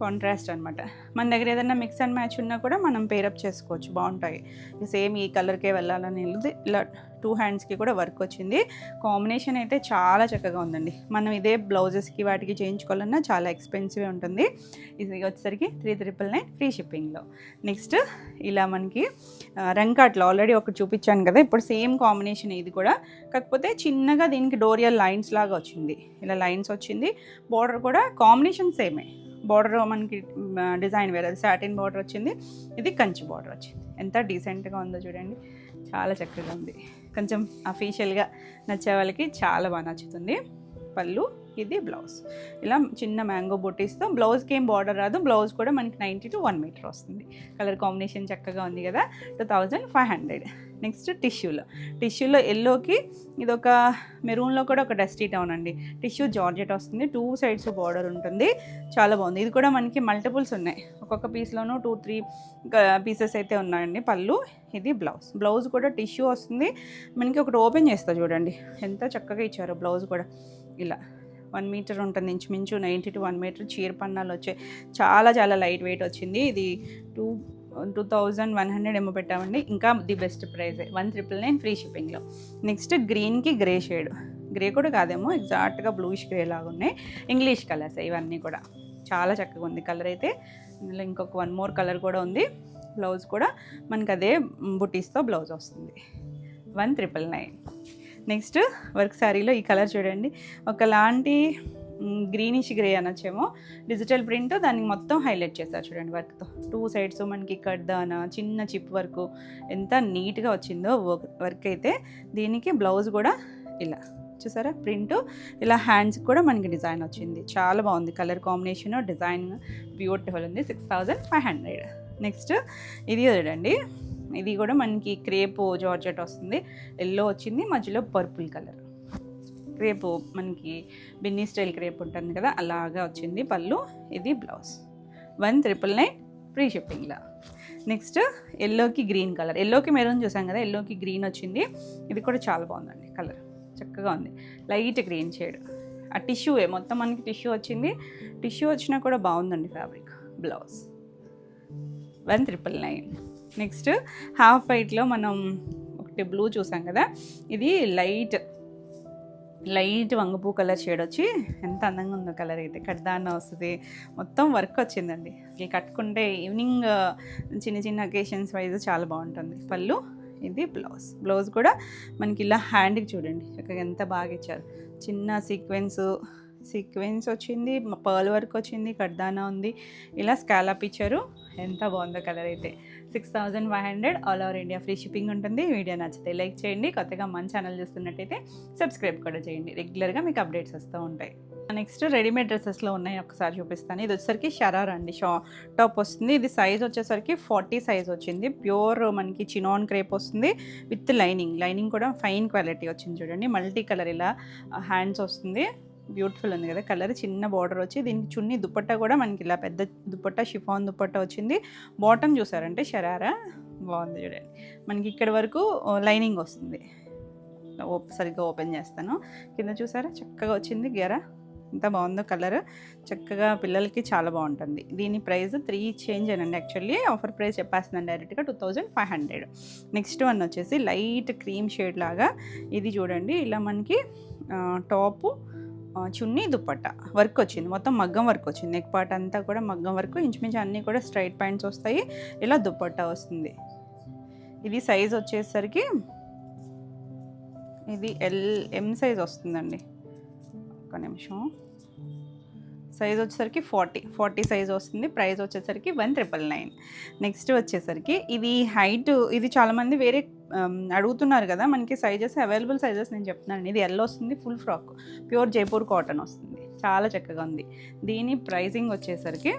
కాంట్రాస్ట్ అనమాట. మన దగ్గర ఏదైనా మిక్స్ అండ్ మ్యాచ్ ఉన్నా కూడా మనం పేరప్ చేసుకోవచ్చు, బాగుంటాయి. సేమ్ ఈ కలర్కే వెళ్ళాలని లేదు. ఇలా 2 హ్యాండ్స్కి కూడా వర్క్ వచ్చింది. కాంబినేషన్ అయితే చాలా చక్కగా ఉందండి. మనం ఇదే బ్లౌజెస్కి వాటికి చేయించుకోవాలన్నా చాలా ఎక్స్పెన్సివ్ ఉంటుంది. ఇది వచ్చేసరికి 3999 ఫ్రీ షిప్పింగ్లో. నెక్స్ట్ ఇలా మనకి రంకాట్లో ఆల్రెడీ ఒకటి చూపించాను కదా, ఇప్పుడు సేమ్ కాంబినేషన్ ఇది కూడా. కాకపోతే చిన్నగా దీనికి డోరియల్ లైన్స్ లాగా వచ్చింది. ఇలా లైన్స్ వచ్చింది. బార్డర్ కూడా కాంబినేషన్ సేమే. బార్డర్ మనకి డిజైన్ వేరే, అది సాటిన్ బార్డర్ వచ్చింది, ఇది కంచి బార్డర్ వచ్చింది. ఎంత డీసెంట్గా ఉందో చూడండి, చాలా చక్కగా ఉంది. కొంచెం అఫీషియల్గా నచ్చే వాళ్ళకి చాలా బాగా నచ్చుతుంది. పళ్ళు, ఇది బ్లౌజ్. ఇలా చిన్న మ్యాంగో బొటీస్తో, బ్లౌజ్కి ఏం బార్డర్ రాదు, బ్లౌజ్ కూడా మనకి 90 to 1 మీటర్ వస్తుంది. కలర్ కాంబినేషన్ చక్కగా ఉంది కదా, 2500. నెక్స్ట్ టిష్యూలో ఎల్లోకి ఇదొక మెరూన్లో కూడా ఒక డస్టీ టౌన్ అండి. టిష్యూ జార్జెట్ వస్తుంది, 2 sides బార్డర్ ఉంటుంది, చాలా బాగుంది. ఇది కూడా మనకి మల్టిపుల్స్ ఉన్నాయి, ఒక్కొక్క పీస్లోనూ 2-3 పీసెస్ అయితే ఉన్నాయండి. పళ్ళు, ఇది బ్లౌజ్ కూడా టిష్యూ వస్తుంది మనకి. ఒకటి ఓపెన్ చేస్తా చూడండి, ఎంత చక్కగా ఇచ్చారో. బ్లౌజ్ కూడా ఇలా 1 మీటర్ ఉంటుంది ఇంచుమించు, 90 to 1 మీటర్. చీర పన్నాలు వచ్చాయి, చాలా లైట్ వెయిట్ వచ్చింది. ఇది 2100 ఏమో పెట్టామండి. ఇంకా ది బెస్ట్ ప్రైస్ 1999 ఫ్రీ షిప్పింగ్లో. నెక్స్ట్ గ్రీన్కి గ్రే షేడ్, గ్రే కూడా కాదేమో, ఎగ్జాక్ట్గా బ్లూయిష్ గ్రే లాగా ఉన్నాయి. ఇంగ్లీష్ కలర్స్ ఇవన్నీ కూడా, చాలా చక్కగా ఉంది కలర్ అయితే. ఇందులో ఇంకొక 1 more కలర్ కూడా ఉంది. బ్లౌజ్ కూడా మనకి అదే బుటీస్తో బ్లౌజ్ వస్తుంది, 1999. నెక్స్ట్ వర్క్ శారీలో ఈ కలర్ చూడండి, ఒకలాంటి గ్రీనిష్ గ్రే అనొచ్చేమో, డిజిటల్ ప్రింట్, దానికి మొత్తం హైలైట్ చేస్తారు చూడండి వర్క్తో. 2 sides మనకి కడ్దాన చిన్న చిప్ వర్క్, ఎంత నీట్గా వచ్చిందో వర్క్ అయితే. దీనికి బ్లౌజ్ కూడా ఇలా చూసారా ప్రింట్, ఇలా హ్యాండ్స్ కూడా మనకి డిజైన్ వచ్చింది, చాలా బాగుంది. కలర్ కాంబినేషన్, డిజైన్ బ్యూటిఫుల్ ఉంది, 6500. నెక్స్ట్ ఇది చూడండి, ఇది కూడా మనకి క్రేప్ జార్జెట్ వస్తుంది, ఎల్లో వచ్చింది, మధ్యలో పర్పుల్ కలర్. క్రేప్ మనకి బిన్నీ స్టైల్ క్రేప్ ఉంటుంది కదా, అలాగా వచ్చింది. పళ్ళు, ఇది బ్లౌజ్, 1999 ఫ్రీ షిప్పింగ్లో. నెక్స్ట్ ఎల్లోకి గ్రీన్ కలర్, ఎల్లోకి మెరూన్ చూసాం కదా, ఎల్లోకి గ్రీన్ వచ్చింది. ఇది కూడా చాలా బాగుందండి, కలర్ చక్కగా ఉంది, లైట్ గ్రీన్ షేడ్. ఆ టిష్యూ మొత్తం మనకి టిష్యూ వచ్చింది, టిష్యూ వచ్చినా కూడా బాగుందండి ఫ్యాబ్రిక్. బ్లౌజ్ 1999. నెక్స్ట్ హాఫ్ వైట్లో మనం ఒకటి బ్లూ చూసాం కదా, ఇది లైట్ వంగపూ కలర్ షేడ్ వచ్చి ఎంత అందంగా ఉందో కలర్ అయితే. కడ్దాన్న వస్తుంది, మొత్తం వర్క్ వచ్చిందండి. అసలు కట్టుకుంటే ఈవినింగ్ చిన్న అకేషన్స్ వైజ్ చాలా బాగుంటుంది. పళ్ళు, ఇది బ్లౌజ్ కూడా మనకి ఇలా హ్యాండ్కి చూడండి చక్కగా ఎంత బాగా ఇచ్చారు. చిన్న సీక్వెన్స్ వచ్చింది, పర్ల్ వర్క్ వచ్చింది, కడ్దానా ఉంది, ఇలా స్కాలప్ ఇచ్చారు. ఎంత బాగుందో కలర్ అయితే. 6500 all over India free shipping ఉంటుంది. వీడియో నచ్చితే లైక్ చేయండి, కొత్తగా మన ఛానల్ చూస్తున్నట్టయితే సబ్స్క్రైబ్ కూడా చేయండి, రెగ్యులర్గా మీకు అప్డేట్స్ వస్తూ ఉంటాయి. నెక్స్ట్ రెడీమేడ్ డ్రెస్సెస్లో ఉన్నాయి, ఒకసారి చూపిస్తాను. ఇది వచ్చేసరికి షరారా అండి, టాప్ వస్తుంది. ఇది సైజ్ వచ్చేసరికి 40 సైజ్ వచ్చింది. ప్యూర్ మనకి చినాన్ క్రేప్ వస్తుంది విత్ లైనింగ్ కూడా ఫైన్ క్వాలిటీ వచ్చింది చూడండి. మల్టీ కలర్ ఇలా హ్యాండ్స్ వస్తుంది, బ్యూటిఫుల్ ఉంది కదా కలర్. చిన్న బార్డర్ వచ్చి దీనికి చున్నీ దుపట్టా కూడా మనకి ఇలా పెద్ద దుపట్టా, షిఫాన్ దుపట్టా వచ్చింది. బాటమ్ చూసారంటే షరారా బాగుంది చూడండి. మనకి ఇక్కడ వరకు లైనింగ్ వస్తుంది. సరిగ్గా ఓపెన్ చేస్తాను. కింద చూసారా చక్కగా వచ్చింది గెర, ఎంత బాగుందో కలర్. చక్కగా పిల్లలకి చాలా బాగుంటుంది. దీని ప్రైస్ 3 చేంజ్ అనండి, యాక్చువల్లీ ఆఫర్ ప్రైస్ చెప్పేస్తున్నాను డైరెక్ట్గా 2500. నెక్స్ట్ వన్ వచ్చేసి లైట్ క్రీమ్ షేడ్ లాగా, ఇది చూడండి ఇలా మనకి టాపు, చున్నీ, దుపట్టా వర్క్ వచ్చింది, మొత్తం మగ్గం వర్క్ వచ్చింది. నెక్ పార్ట్ అంతా కూడా మగ్గం వర్క్, ఇంచుమించు అన్నీ కూడా స్ట్రైట్ ప్యాంట్స్ వస్తాయి. ఇలా దుపట్టా వస్తుంది. ఇది సైజ్ వచ్చేసరికి ఇది ఎం సైజ్ వస్తుందండి. ఒక నిమిషం, సైజ్ వచ్చేసరికి 40 సైజ్ వస్తుంది. ప్రైస్ వచ్చేసరికి 1999. నెక్స్ట్ వచ్చేసరికి ఇది హైట్, ఇది చాలామంది వేరే అడుగుతున్నారు కదా, మనకి సైజెస్ అవైలబుల్ సైజెస్ నేను చెప్తున్నాను. ఇది ఎల్ వస్తుంది, full frock, pure Jaipur cotton వస్తుంది, చాలా చక్కగా ఉంది. దీని ప్రైసింగ్ వచ్చేసరికి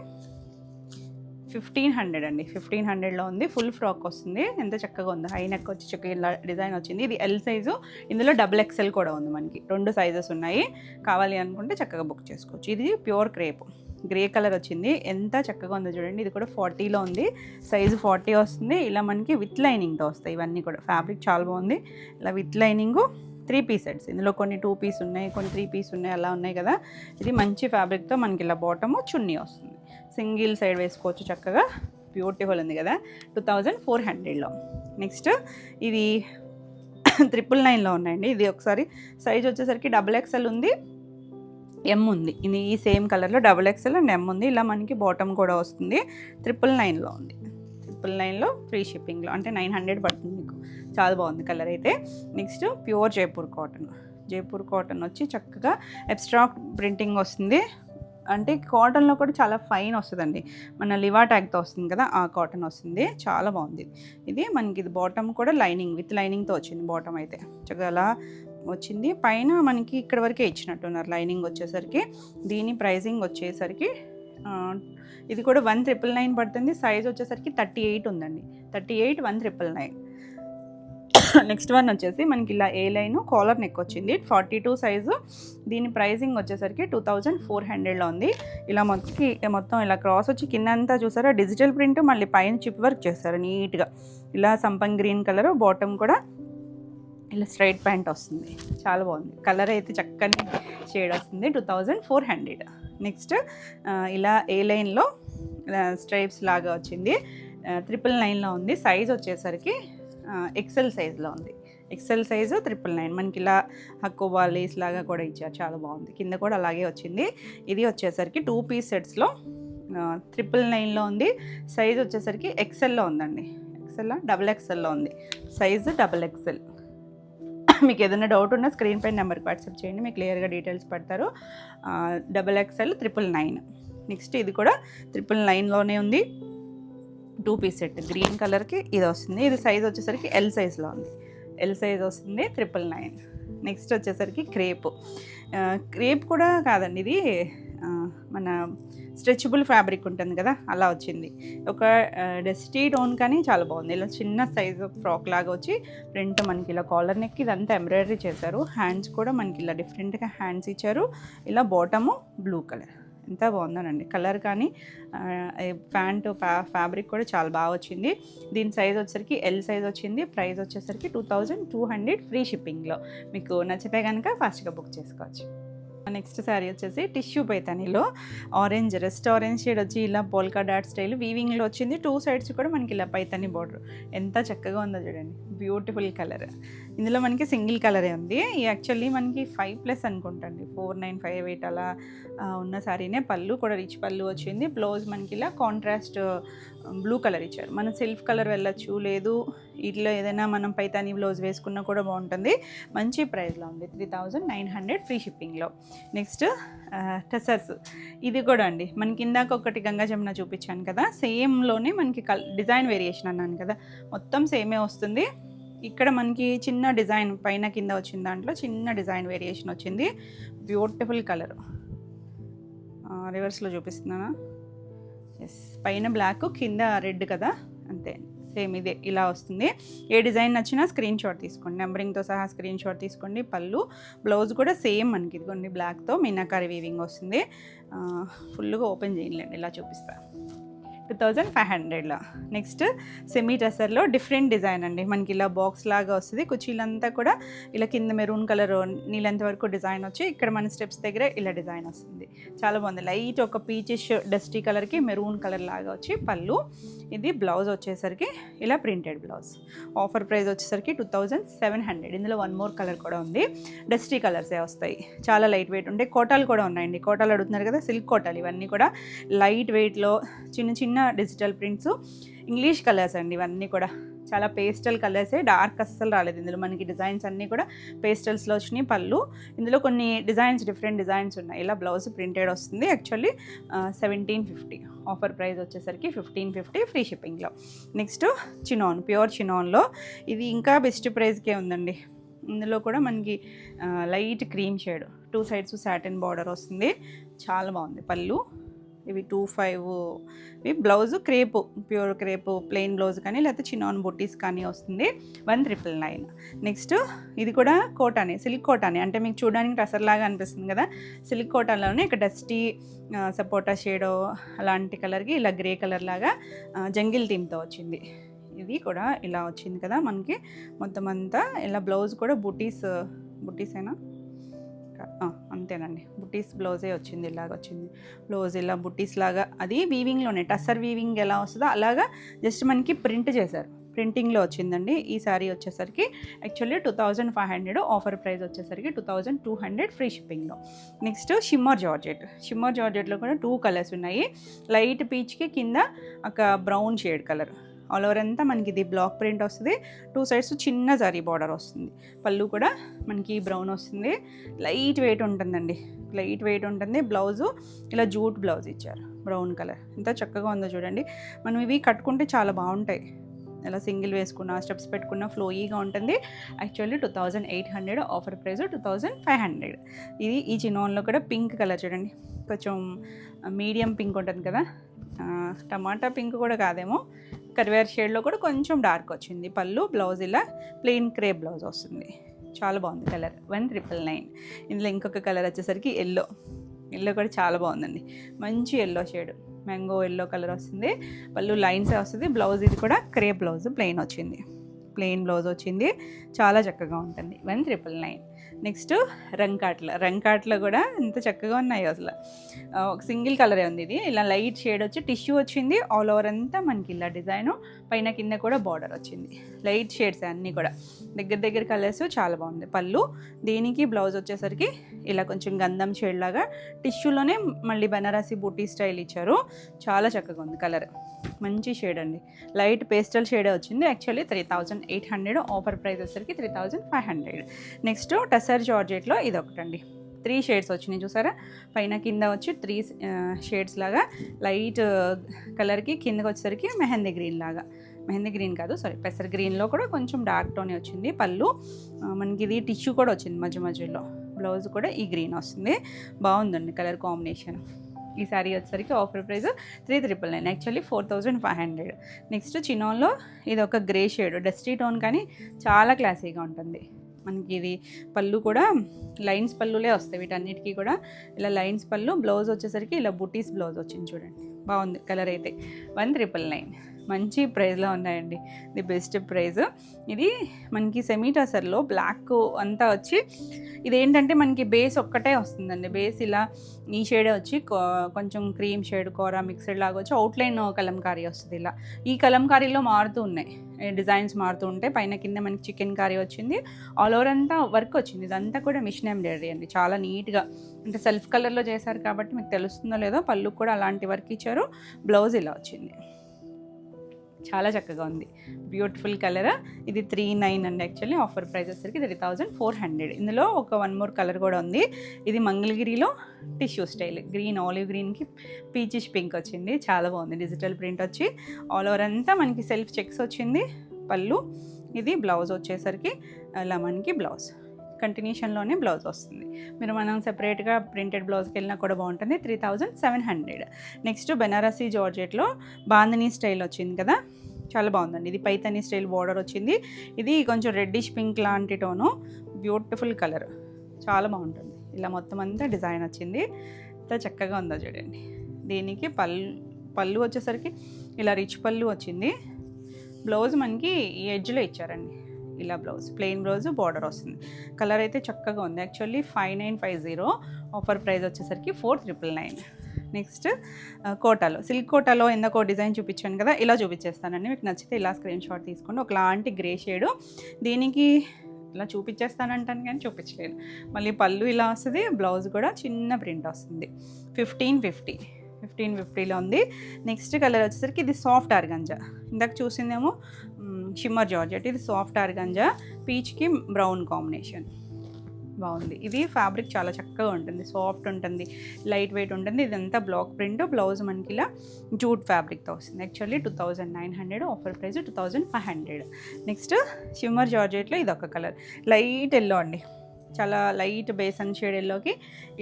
1500 అండి, 1500లో ఉంది. ఫుల్ ఫ్రాక్ వస్తుంది, ఎంత చక్కగా ఉంది. హై నెక్ వచ్చి చక్కగా ఇలా డిజైన్ వచ్చింది. ఇది ఎల్ సైజు, ఇందులో XXL కూడా ఉంది. మనకి 2 సైజెస్ ఉన్నాయి, కావాలి అనుకుంటే చక్కగా బుక్ చేసుకోవచ్చు. ఇది ప్యూర్ క్రేప్, గ్రే కలర్ వచ్చింది, ఎంత చక్కగా ఉందో చూడండి. ఇది కూడా 40లో ఉంది, సైజు 40 వస్తుంది. ఇలా మనకి విత్ లైనింగ్తో వస్తాయి ఇవన్నీ కూడా. ఫ్యాబ్రిక్ చాలా బాగుంది, ఇలా విత్ లైనింగు. 3 పీస్ సెట్స్, ఇందులో కొన్ని 2 పీస్ ఉన్నాయి, కొన్ని 3 పీస్ ఉన్నాయి, అలా ఉన్నాయి కదా. ఇది మంచి ఫ్యాబ్రిక్తో మనకి ఇలా బాటము, చున్నీ వస్తుంది. సింగిల్ సైడ్ వేసుకోవచ్చు చక్కగా, బ్యూటిఫుల్ ఉంది కదా. 2400లో. నెక్స్ట్ ఇది 999లో ఉన్నాయండి. ఇది ఒకసారి సైజ్ వచ్చేసరికి XXL ఉంది, ఎం ఉంది. ఇది ఈ సేమ్ కలర్లో XXL అండ్ ఎం ఉంది. ఇలా మనకి బాటమ్ కూడా వస్తుంది. 999లో ఉంది. 999లో ఫ్రీ షిప్పింగ్లో, అంటే 900 పడుతుంది మీకు. చాలా బాగుంది కలర్ అయితే. నెక్స్ట్ ప్యూర్ జైపూర్ కాటన్ వచ్చి చక్కగా అబ్స్ట్రాక్ట్ ప్రింటింగ్ వస్తుంది. అంటే కాటన్లో కూడా చాలా ఫైన్ వస్తుందండి. మన లివా ట్యాగ్తో వస్తుంది కదా, ఆ కాటన్ వస్తుంది. చాలా బాగుంది ఇది. మనకి ఇది బాటమ్ కూడా లైనింగ్ విత్ లైనింగ్తో వచ్చింది. బాటమ్ అయితే చక్కగా అలా వచ్చింది. పైన మనకి ఇక్కడ వరకే ఇచ్చినట్టున్నారు లైనింగ్ వచ్చేసరికి. దీని ప్రైజింగ్ వచ్చేసరికి ఇది కూడా 1999 పడుతుంది. సైజ్ వచ్చేసరికి 38 ఉందండి. 38 1999. నెక్స్ట్ వన్ వచ్చేసి మనకి ఇలా ఏ లైన్ కాలర్ నెక్ వచ్చింది. 42 సైజు. దీని ప్రైజింగ్ వచ్చేసరికి 2400లో ఉంది. ఇలా మొత్తం ఇలా క్రాస్ వచ్చి కింద అంతా చూసారా డిజిటల్ ప్రింట్, మళ్ళీ పైన చిప్ వర్క్ చేస్తారు నీట్గా. ఇలా సంపంగ్ గ్రీన్ కలర్, బాటమ్ కూడా ఇలా స్ట్రైట్ ప్యాంట్ వస్తుంది. చాలా బాగుంది. కలర్ అయితే చక్కని షేడ్ వస్తుంది. 2400. నెక్స్ట్ ఇలా ఏ లైన్లో స్ట్రైప్స్ లాగా వచ్చింది. 999లో ఉంది. సైజ్ వచ్చేసరికి ఎక్సెల్ సైజ్లో ఉంది. XL size 999. మనకి ఇలా హక్కువా లేస్ లాగా కూడా ఇచ్చారు. చాలా బాగుంది. కింద కూడా అలాగే వచ్చింది. ఇది వచ్చేసరికి 2 పీస్ సెట్స్లో 999లో ఉంది. సైజ్ వచ్చేసరికి ఎక్సెల్లో ఉందండి. డబుల్ ఎక్సెల్లో ఉంది. Size XXL. మీకు ఏదైనా డౌట్ ఉన్నా స్క్రీన్ పైన నెంబర్కి వాట్సాప్ చేయండి, మీకు క్లియర్గా డీటెయిల్స్ పెడతారు. XXL 999. నెక్స్ట్ ఇది కూడా 999లోనే ఉంది. 2 పీస్ సెట్ గ్రీన్ కలర్కి ఇది వస్తుంది. ఇది సైజ్ వచ్చేసరికి ఎల్ సైజ్లో ఉంది. ఎల్ సైజ్ వస్తుంది. 999. నెక్స్ట్ వచ్చేసరికి క్రేప్ కూడా కాదండి, ఇది మన స్ట్రెచబుల్ ఫ్యాబ్రిక్ ఉంటుంది కదా, అలా వచ్చింది. ఒక డస్టీ టోన్ కానీ చాలా బాగుంది. ఇలా చిన్న సైజు ఫ్రాక్ లాగా వచ్చి ప్రింట్ మనకి ఇలా కాలర్ నెక్ ఇదంతా ఎంబ్రాయిడరీ చేశారు. హ్యాండ్స్ కూడా మనకి ఇలా డిఫరెంట్గా హ్యాండ్స్ ఇచ్చారు. ఇలా బాటము బ్లూ కలర్. ఎంత బాగుందోనండి కలర్ కానీ. ప్యాంటు ఫ్యాబ్రిక్ కూడా చాలా బాగా వచ్చింది. దీని సైజ్ వచ్చేసరికి ఎల్ సైజ్ వచ్చింది. ప్రైస్ వచ్చేసరికి 2200 ఫ్రీ షిప్పింగ్లో. మీకు నచ్చితే కనుక ఫాస్ట్గా బుక్ చేసుకోవచ్చు. నెక్స్ట్ శారీ వచ్చేసి టిష్యూ పైతానీలో ఆరెంజ్, రెస్ట్ ఆరెంజ్ షేడ్ వచ్చి ఇలా పోల్కా డాట్ స్టైల్ వీవింగ్లో వచ్చింది. 2 సైడ్స్ కూడా మనకి ఇలా పైతానీ బార్డర్. ఎంత చక్కగా ఉందో చూడండి, బ్యూటిఫుల్ కలర్. ఇందులో మనకి సింగిల్ కలరే ఉంది. యాక్చువల్లీ మనకి 5+ అనుకుంటండి, 4958 అలా ఉన్న శారీనే. పళ్ళు కూడా రిచ్ పళ్ళు వచ్చింది. బ్లౌజ్ మనకి ఇలా కాంట్రాస్ట్ బ్లూ కలర్ ఇచ్చారు. మనం సెల్ఫ్ కలర్ వెళ్ళచ్చు, లేదు ఇట్లా ఏదైనా మనం పైతానీ బ్లౌజ్ వేసుకున్నా కూడా బాగుంటుంది. మంచి ప్రైస్లో ఉంది. 3900 ఫ్రీ షిప్పింగ్లో. నెక్స్ట్ టెసర్స్. ఇది కూడా అండి మనకి ఇందాక ఒకటి గంగా జమున చూపించాను కదా, సేమ్లోనే మనకి డిజైన్ వేరియేషన్ అన్నాను కదా, మొత్తం సేమే వస్తుంది. ఇక్కడ మనకి చిన్న డిజైన్ పైన కింద వచ్చిన దాంట్లో చిన్న డిజైన్ వేరియేషన్ వచ్చింది. Beautiful colour. రివర్స్లో చూపిస్తున్నానా? ఎస్, పైన బ్లాక్ కింద రెడ్ కదా, అంతే సేమ్ ఇదే ఇలా వస్తుంది. ఏ డిజైన్ నచ్చినా స్క్రీన్ షాట్ తీసుకోండి, నెంబరింగ్తో సహా స్క్రీన్ షాట్ తీసుకోండి. పళ్ళు బ్లౌజ్ కూడా సేమ్ మనకి ఇదిగోండి బ్లాక్తో మీనాకారి వీవింగ్ వస్తుంది. ఫుల్గా ఓపెన్ చేయలేండి, ఇలా చూపిస్తా. 2500లో. నెక్స్ట్ సెమీ టెసర్లో డిఫరెంట్ డిజైన్ అండి. మనకి ఇలా బాక్స్ లాగా వస్తుంది. కుర్చీలంతా కూడా ఇలా కింద మెరూన్ కలర్ నీళ్ళంత వరకు డిజైన్ వచ్చి ఇక్కడ మన స్టెప్స్ దగ్గర ఇలా డిజైన్ వస్తుంది. చాలా బాగుంది. లైట్ ఒక పీచిష్ డస్టీ కలర్కి మెరూన్ కలర్ లాగా వచ్చి పళ్ళు. ఇది బ్లౌజ్ వచ్చేసరికి ఇలా ప్రింటెడ్ బ్లౌజ్. ఆఫర్ ప్రైస్ వచ్చేసరికి 2700. ఇందులో 1 మోర్ కలర్ కూడా ఉంది. డస్టీ కలర్సే వస్తాయి. చాలా లైట్ వెయిట్ ఉంటాయి. కోటాలు కూడా ఉన్నాయండి. కోటాలు అడుగుతున్నారు కదా, సిల్క్ కోటాలు. ఇవన్నీ కూడా లైట్ వెయిట్లో చిన్న చిన్న డిజిటల్ ప్రింట్స్, ఇంగ్లీష్ కలర్స్ అండి. ఇవన్నీ కూడా చాలా పేస్టల్ కలర్సే, డార్క్ అస్సలు రాలేదు. ఇందులో మనకి డిజైన్స్ అన్నీ కూడా పేస్టల్స్లో వచ్చినాయి. పళ్ళు ఇందులో కొన్ని డిజైన్స్, డిఫరెంట్ డిజైన్స్ ఉన్నాయి. ఇలా బ్లౌజ్ ప్రింటెడ్ వస్తుంది. యాక్చువల్లీ 1750. ఆఫర్ ప్రైస్ వచ్చేసరికి 1550 ఫ్రీ షిప్పింగ్లో. నెక్స్ట్ చినాన్, ప్యూర్ చినాన్లో. ఇది ఇంకా బెస్ట్ ప్రైస్కే ఉందండి. ఇందులో కూడా మనకి light cream shade, 2 sides satin border వస్తుంది. చాలా బాగుంది. పళ్ళు ఇవి 25. Blouse crepe, pure crepe plain blouse కానీ లేకపోతే చినాన్ బొట్టీస్ కానీ వస్తుంది. 1999. నెక్స్ట్ ఇది కూడా కోటానే, సిల్క్ కోటానే. అంటే మీకు చూడడానికి టసర్లాగా అనిపిస్తుంది కదా, సిల్క్ కోటాలోనే ఇక్కడ డస్టీ సపోటా షేడో అలాంటి కలర్కి ఇలా గ్రే కలర్ లాగా జంగిల్ థీమ్తో వచ్చింది. ఇది కూడా ఇలా వచ్చింది కదా మనకి మొత్తం అంతా. ఇలా బ్లౌజ్ కూడా బుట్టీసేనా, అంతేనండి, బుట్టీస్ బ్లౌజే వచ్చింది. ఇలాగ వచ్చింది బ్లౌజ్, ఇలా బుట్టీస్ లాగా. అది వీవింగ్లోనే, టస్సర్ వీవింగ్ ఎలా వస్తుందో అలాగా జస్ట్ మనకి ప్రింట్ చేశారు. ప్రింటింగ్లో వచ్చిందండి. ఈ శారీ వచ్చేసరికి యాక్చువల్లీ 2500. ఆఫర్ ప్రైస్ వచ్చేసరికి 2200 ఫ్రీ షిప్పింగ్లో. నెక్స్ట్ షిమ్మర్ జార్జెట్లో కూడా 2 కలర్స్ ఉన్నాయి. లైట్ పీచ్కి కింద ఒక brown shade colour. All over అంతా మనకి ఇది బ్లాక్ ప్రింట్ వస్తుంది. 2 సైడ్స్ చిన్న జరీ బార్డర్ వస్తుంది. పళ్ళు కూడా మనకి బ్రౌన్ వస్తుంది. లైట్ వెయిట్ ఉంటుందండి. లైట్ వెయిట్ ఉంటుంది. బ్లౌజు ఇలా జూట్ బ్లౌజ్ ఇచ్చారు, బ్రౌన్ కలర్. ఎంత చక్కగా ఉందో చూడండి. మనం ఇవి కట్టుకుంటే చాలా బాగుంటాయి. ఇలా సింగిల్ వేసుకున్న, స్టెప్స్ పెట్టుకున్న ఫ్లోయీగా ఉంటుంది. Actually 2800, offer price 2500. ఇది ఈ చిన్నోన్లో కూడా పింక్ కలర్ చూడండి, కొంచెం మీడియం పింక్ ఉంటుంది కదా, టమాటా పింక్ కూడా కాదేమో, కరివేర్ షేడ్లో కూడా కొంచెం డార్క్ వచ్చింది. పళ్ళు, బ్లౌజ్ ఇలా ప్లెయిన్ క్రేప్ బ్లౌజ్ వస్తుంది. చాలా బాగుంది కలర్. 1999. ఇందులో ఇంకొక కలర్ వచ్చేసరికి ఎల్లో కూడా చాలా బాగుందండి. మంచి yellow shade, mango yellow colour వస్తుంది. పళ్ళు లైన్సే వస్తుంది. బ్లౌజ్ ఇది కూడా క్రేప్ బ్లౌజ్, ప్లెయిన్ బ్లౌజ్ వచ్చింది. చాలా చక్కగా ఉంటుంది. 1999. నెక్స్ట్ రంకాట్లో కూడా ఎంత చక్కగా ఉన్నాయో అసలు. ఒక సింగిల్ కలరే ఉంది ఇది. ఇలా లైట్ షేడ్ వచ్చి టిష్యూ వచ్చింది. ఆల్ ఓవర్ అంతా మనకి ఇలా డిజైను, పైన కింద కూడా బార్డర్ వచ్చింది. లైట్ షేడ్స్ అన్నీ కూడా దగ్గర కలర్స్, చాలా బాగుంది. పళ్ళు, దీనికి బ్లౌజ్ వచ్చేసరికి ఇలా కొంచెం గంధం షేడ్ లాగా టిష్యూలోనే మళ్ళీ బనారసి బూటీ స్టైల్ ఇచ్చారు. చాలా చక్కగా ఉంది కలర్. మంచి షేడ్ అండి, లైట్ పేస్టల్ షేడే వచ్చింది. యాక్చువల్లీ 3800, ఆఫర్ ప్రైస్ వచ్చేసరికి 3500. నెక్స్ట్ టసర్ జార్జెట్లో ఇది ఒకటండి. 3 షేడ్స్ వచ్చినాయి చూసారా, పైన కింద వచ్చి 3 షేడ్స్ లాగా. లైట్ కలర్కి కిందకి వచ్చేసరికి మెహందీ గ్రీన్ కాదు, పెసర్ గ్రీన్లో కూడా కొంచెం డార్క్ టోనే వచ్చింది. పళ్ళు మనకి ఇది టిష్యూ కూడా వచ్చింది మధ్యలో. బ్లౌజ్ కూడా ఈ గ్రీన్ వస్తుంది. బాగుందండి కలర్ కాంబినేషన్. ఈ సారీ వచ్చేసరికి ఆఫర్ ప్రైస్ 3999, యాక్చువల్లీ 4500. నెక్స్ట్ చినోన్లో ఇది ఒక గ్రే షేడ్, డస్టీ టోన్, కానీ చాలా క్లాసీగా ఉంటుంది. మనకి ఇది పళ్ళు కూడా లైన్స్ పళ్ళులే వస్తాయి వీటన్నిటికీ కూడా. ఇలా లైన్స్ పళ్ళు, బ్లౌజ్ వచ్చేసరికి ఇలా బుటీస్ బ్లౌజ్ వచ్చింది చూడండి. బాగుంది కలర్ అయితే. 1999. మంచి ప్రైస్లో ఉన్నాయండి, ది బెస్ట్ ప్రైస్. ఇది మనకి సెమీ టసర్లో బ్లాక్ అంతా వచ్చి, ఇదేంటంటే మనకి బేస్ ఒక్కటే వస్తుందండి. బేస్ ఇలా ఈ షేడే వచ్చి కొంచెం క్రీమ్ షేడ్ కోరా మిక్స్డ్ లాగా వచ్చి అవుట్లైన్ కలంకారీ వస్తుంది. ఇలా ఈ కలంకారీలో మారుతూ ఉన్నాయి, డిజైన్స్ మారుతూ ఉంటాయి. పైన కింద మనకి చికెన్ కారీ వచ్చింది. ఆల్ ఓవర్ అంతా వర్క్ వచ్చింది. ఇదంతా కూడా మిషన్ ఎంబ్రాయిడరీ అండి, చాలా నీట్గా. అంటే సెల్ఫ్ కలర్లో చేశారు కాబట్టి మీకు తెలుస్తుందో లేదో, పళ్ళు కూడా అలాంటి వర్క్ ఇచ్చారు. బ్లౌజ్ ఇలా వచ్చింది. చాలా చక్కగా ఉంది, బ్యూటిఫుల్ కలర్. ఇది 39 అండి. యాక్చువల్లీ ఆఫర్ ప్రైస్ వచ్చేసరికి 3400. ఇందులో ఒక 1 మోర్ కలర్ కూడా ఉంది. ఇది మంగళగిరిలో టిష్యూ స్టైల్, గ్రీన్, ఆలివ్ గ్రీన్కి పీచిష్ పింక్ వచ్చింది. చాలా బాగుంది. డిజిటల్ ప్రింట్ వచ్చి ఆల్ ఓవర్ అంతా మనకి సెల్ఫ్ చెక్స్ వచ్చింది. పళ్ళు, ఇది బ్లౌజ్ వచ్చేసరికి అలా మనకి బ్లౌజ్ కంటిన్యూషన్లోనే బ్లౌజ్ వస్తుంది. మనం సెపరేట్గా ప్రింటెడ్ బ్లౌజ్కి వెళ్ళినా కూడా బాగుంటుంది. 3700. నెక్స్ట్ బెనారసీ జార్జెట్లో బాందినీ స్టైల్ వచ్చింది కదా, చాలా బాగుందండి. ఇది పైతనీ స్టైల్ బార్డర్ వచ్చింది. ఇది కొంచెం రెడ్డిష్ పింక్ లాంటి టోను, బ్యూటిఫుల్ కలర్, చాలా బాగుంటుంది. ఇలా మొత్తం అంతా డిజైన్ వచ్చింది. ఎంత చక్కగా ఉందో చూడండి. దీనికి పళ్ళు వచ్చేసరికి ఇలా రిచ్ పళ్ళు వచ్చింది. బ్లౌజ్ మనకి ఈ ఎడ్జ్లో ఇచ్చారండి. ఇలా బ్లౌజ్, ప్లెయిన్ బ్లౌజ్, బార్డర్ వస్తుంది. కలర్ అయితే చక్కగా ఉంది. యాక్చువల్లీ 5950, ఆఫర్ ప్రైస్ వచ్చేసరికి 4999. నెక్స్ట్ కోటాలో, సిల్క్ కోటాలో ఎందుకో డిజైన్ చూపించాను కదా, ఇలా చూపించేస్తానండి. మీకు నచ్చితే ఇలా స్క్రీన్ షాట్ తీసుకోండి. ఒకలాంటి గ్రే షేడు, దీనికి ఇలా చూపించేస్తానంటాను కానీ చూపించలేదు. మళ్ళీ పళ్ళు ఇలా వస్తుంది, బ్లౌజ్ కూడా చిన్న ప్రింట్ వస్తుంది. 1550లో ఉంది. నెక్స్ట్ కలర్ వచ్చేసరికి ఇది సాఫ్ట్ ఆర్గంజా, ఇందాక చూసిందేమో షిమ్మర్ జార్జెట్, ఇది సాఫ్ట్ ఆర్గంజా, పీచ్కి బ్రౌన్ కాంబినేషన్. బాగుంది. ఇది ఫ్యాబ్రిక్ చాలా చక్కగా ఉంటుంది, సాఫ్ట్ ఉంటుంది, లైట్ వెయిట్ ఉంటుంది. ఇదంతా బ్లాక్ ప్రింట్, బ్లౌజ్ మనకి ఇలా జూట్ ఫ్యాబ్రిక్తో వస్తుంది. Actually 2900, offer price 2500. Next shimmer జార్జెట్లో ఇది ఒక కలర్, లైట్ ఎల్లో అండి, చాలా లైట్ బేసన్ షేడ్ ఎల్లోకి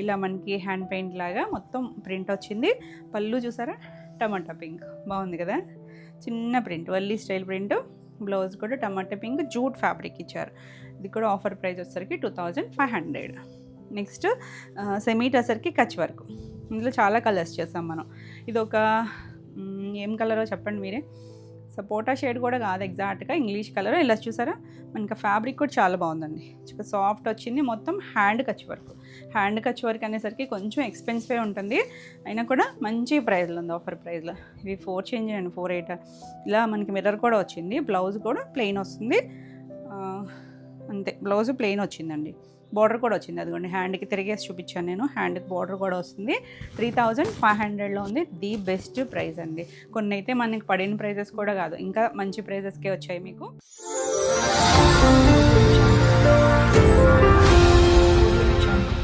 ఇలా మనకి హ్యాండ్ పెయింట్ లాగా మొత్తం ప్రింట్ వచ్చింది. పళ్ళు చూసారా, టమాటా పింక్, బాగుంది కదా, చిన్న print, Valli style print. Blouse కూడా టమాటా పింక్ జూట్ ఫ్యాబ్రిక్ ఇచ్చారు. ఇది కూడా ఆఫర్ ప్రైస్ వచ్చేసరికి 2500. నెక్స్ట్ సెమీ టసర్కి కచ్ వర్క్. ఇందులో చాలా కలర్స్ చేసాం మనం. ఇది ఒక ఏం కలరో చెప్పండి మీరే, సపోటా షేడ్ కూడా కాదు ఎగ్జాక్ట్గా, ఇంగ్లీష్ కలర్. ఇలా చూసారా, మనకి ఫ్యాబ్రిక్ కూడా చాలా బాగుందండి, సాఫ్ట్ వచ్చింది. మొత్తం హ్యాండ్ కచ్ వర్క్ అనేసరికి కొంచెం ఎక్స్పెన్సివ్ ఉంటుంది, అయినా కూడా మంచి ప్రైస్లో ఉంది, ఆఫర్ ప్రైస్లో. ఇవి 4 చేంజ్ అండి, 48. ఇలా మనకి మిర్రర్ కూడా వచ్చింది. బ్లౌజ్ కూడా ప్లెయిన్ వస్తుంది, అంతే, బ్లౌజ్ ప్లెయిన్ వచ్చిందండి. బార్డర్ కూడా వచ్చింది, అదిగోండి హ్యాండ్కి తిరిగేసి చూపించాను నేను, హ్యాండ్కి బార్డర్ కూడా వస్తుంది. 3500లో ఉంది, ది బెస్ట్ ప్రైస్ అండి. కొన్ని అయితే మనకి పడిన ప్రైజెస్ కూడా కాదు, ఇంకా మంచి ప్రైజెస్కే వచ్చాయి మీకు.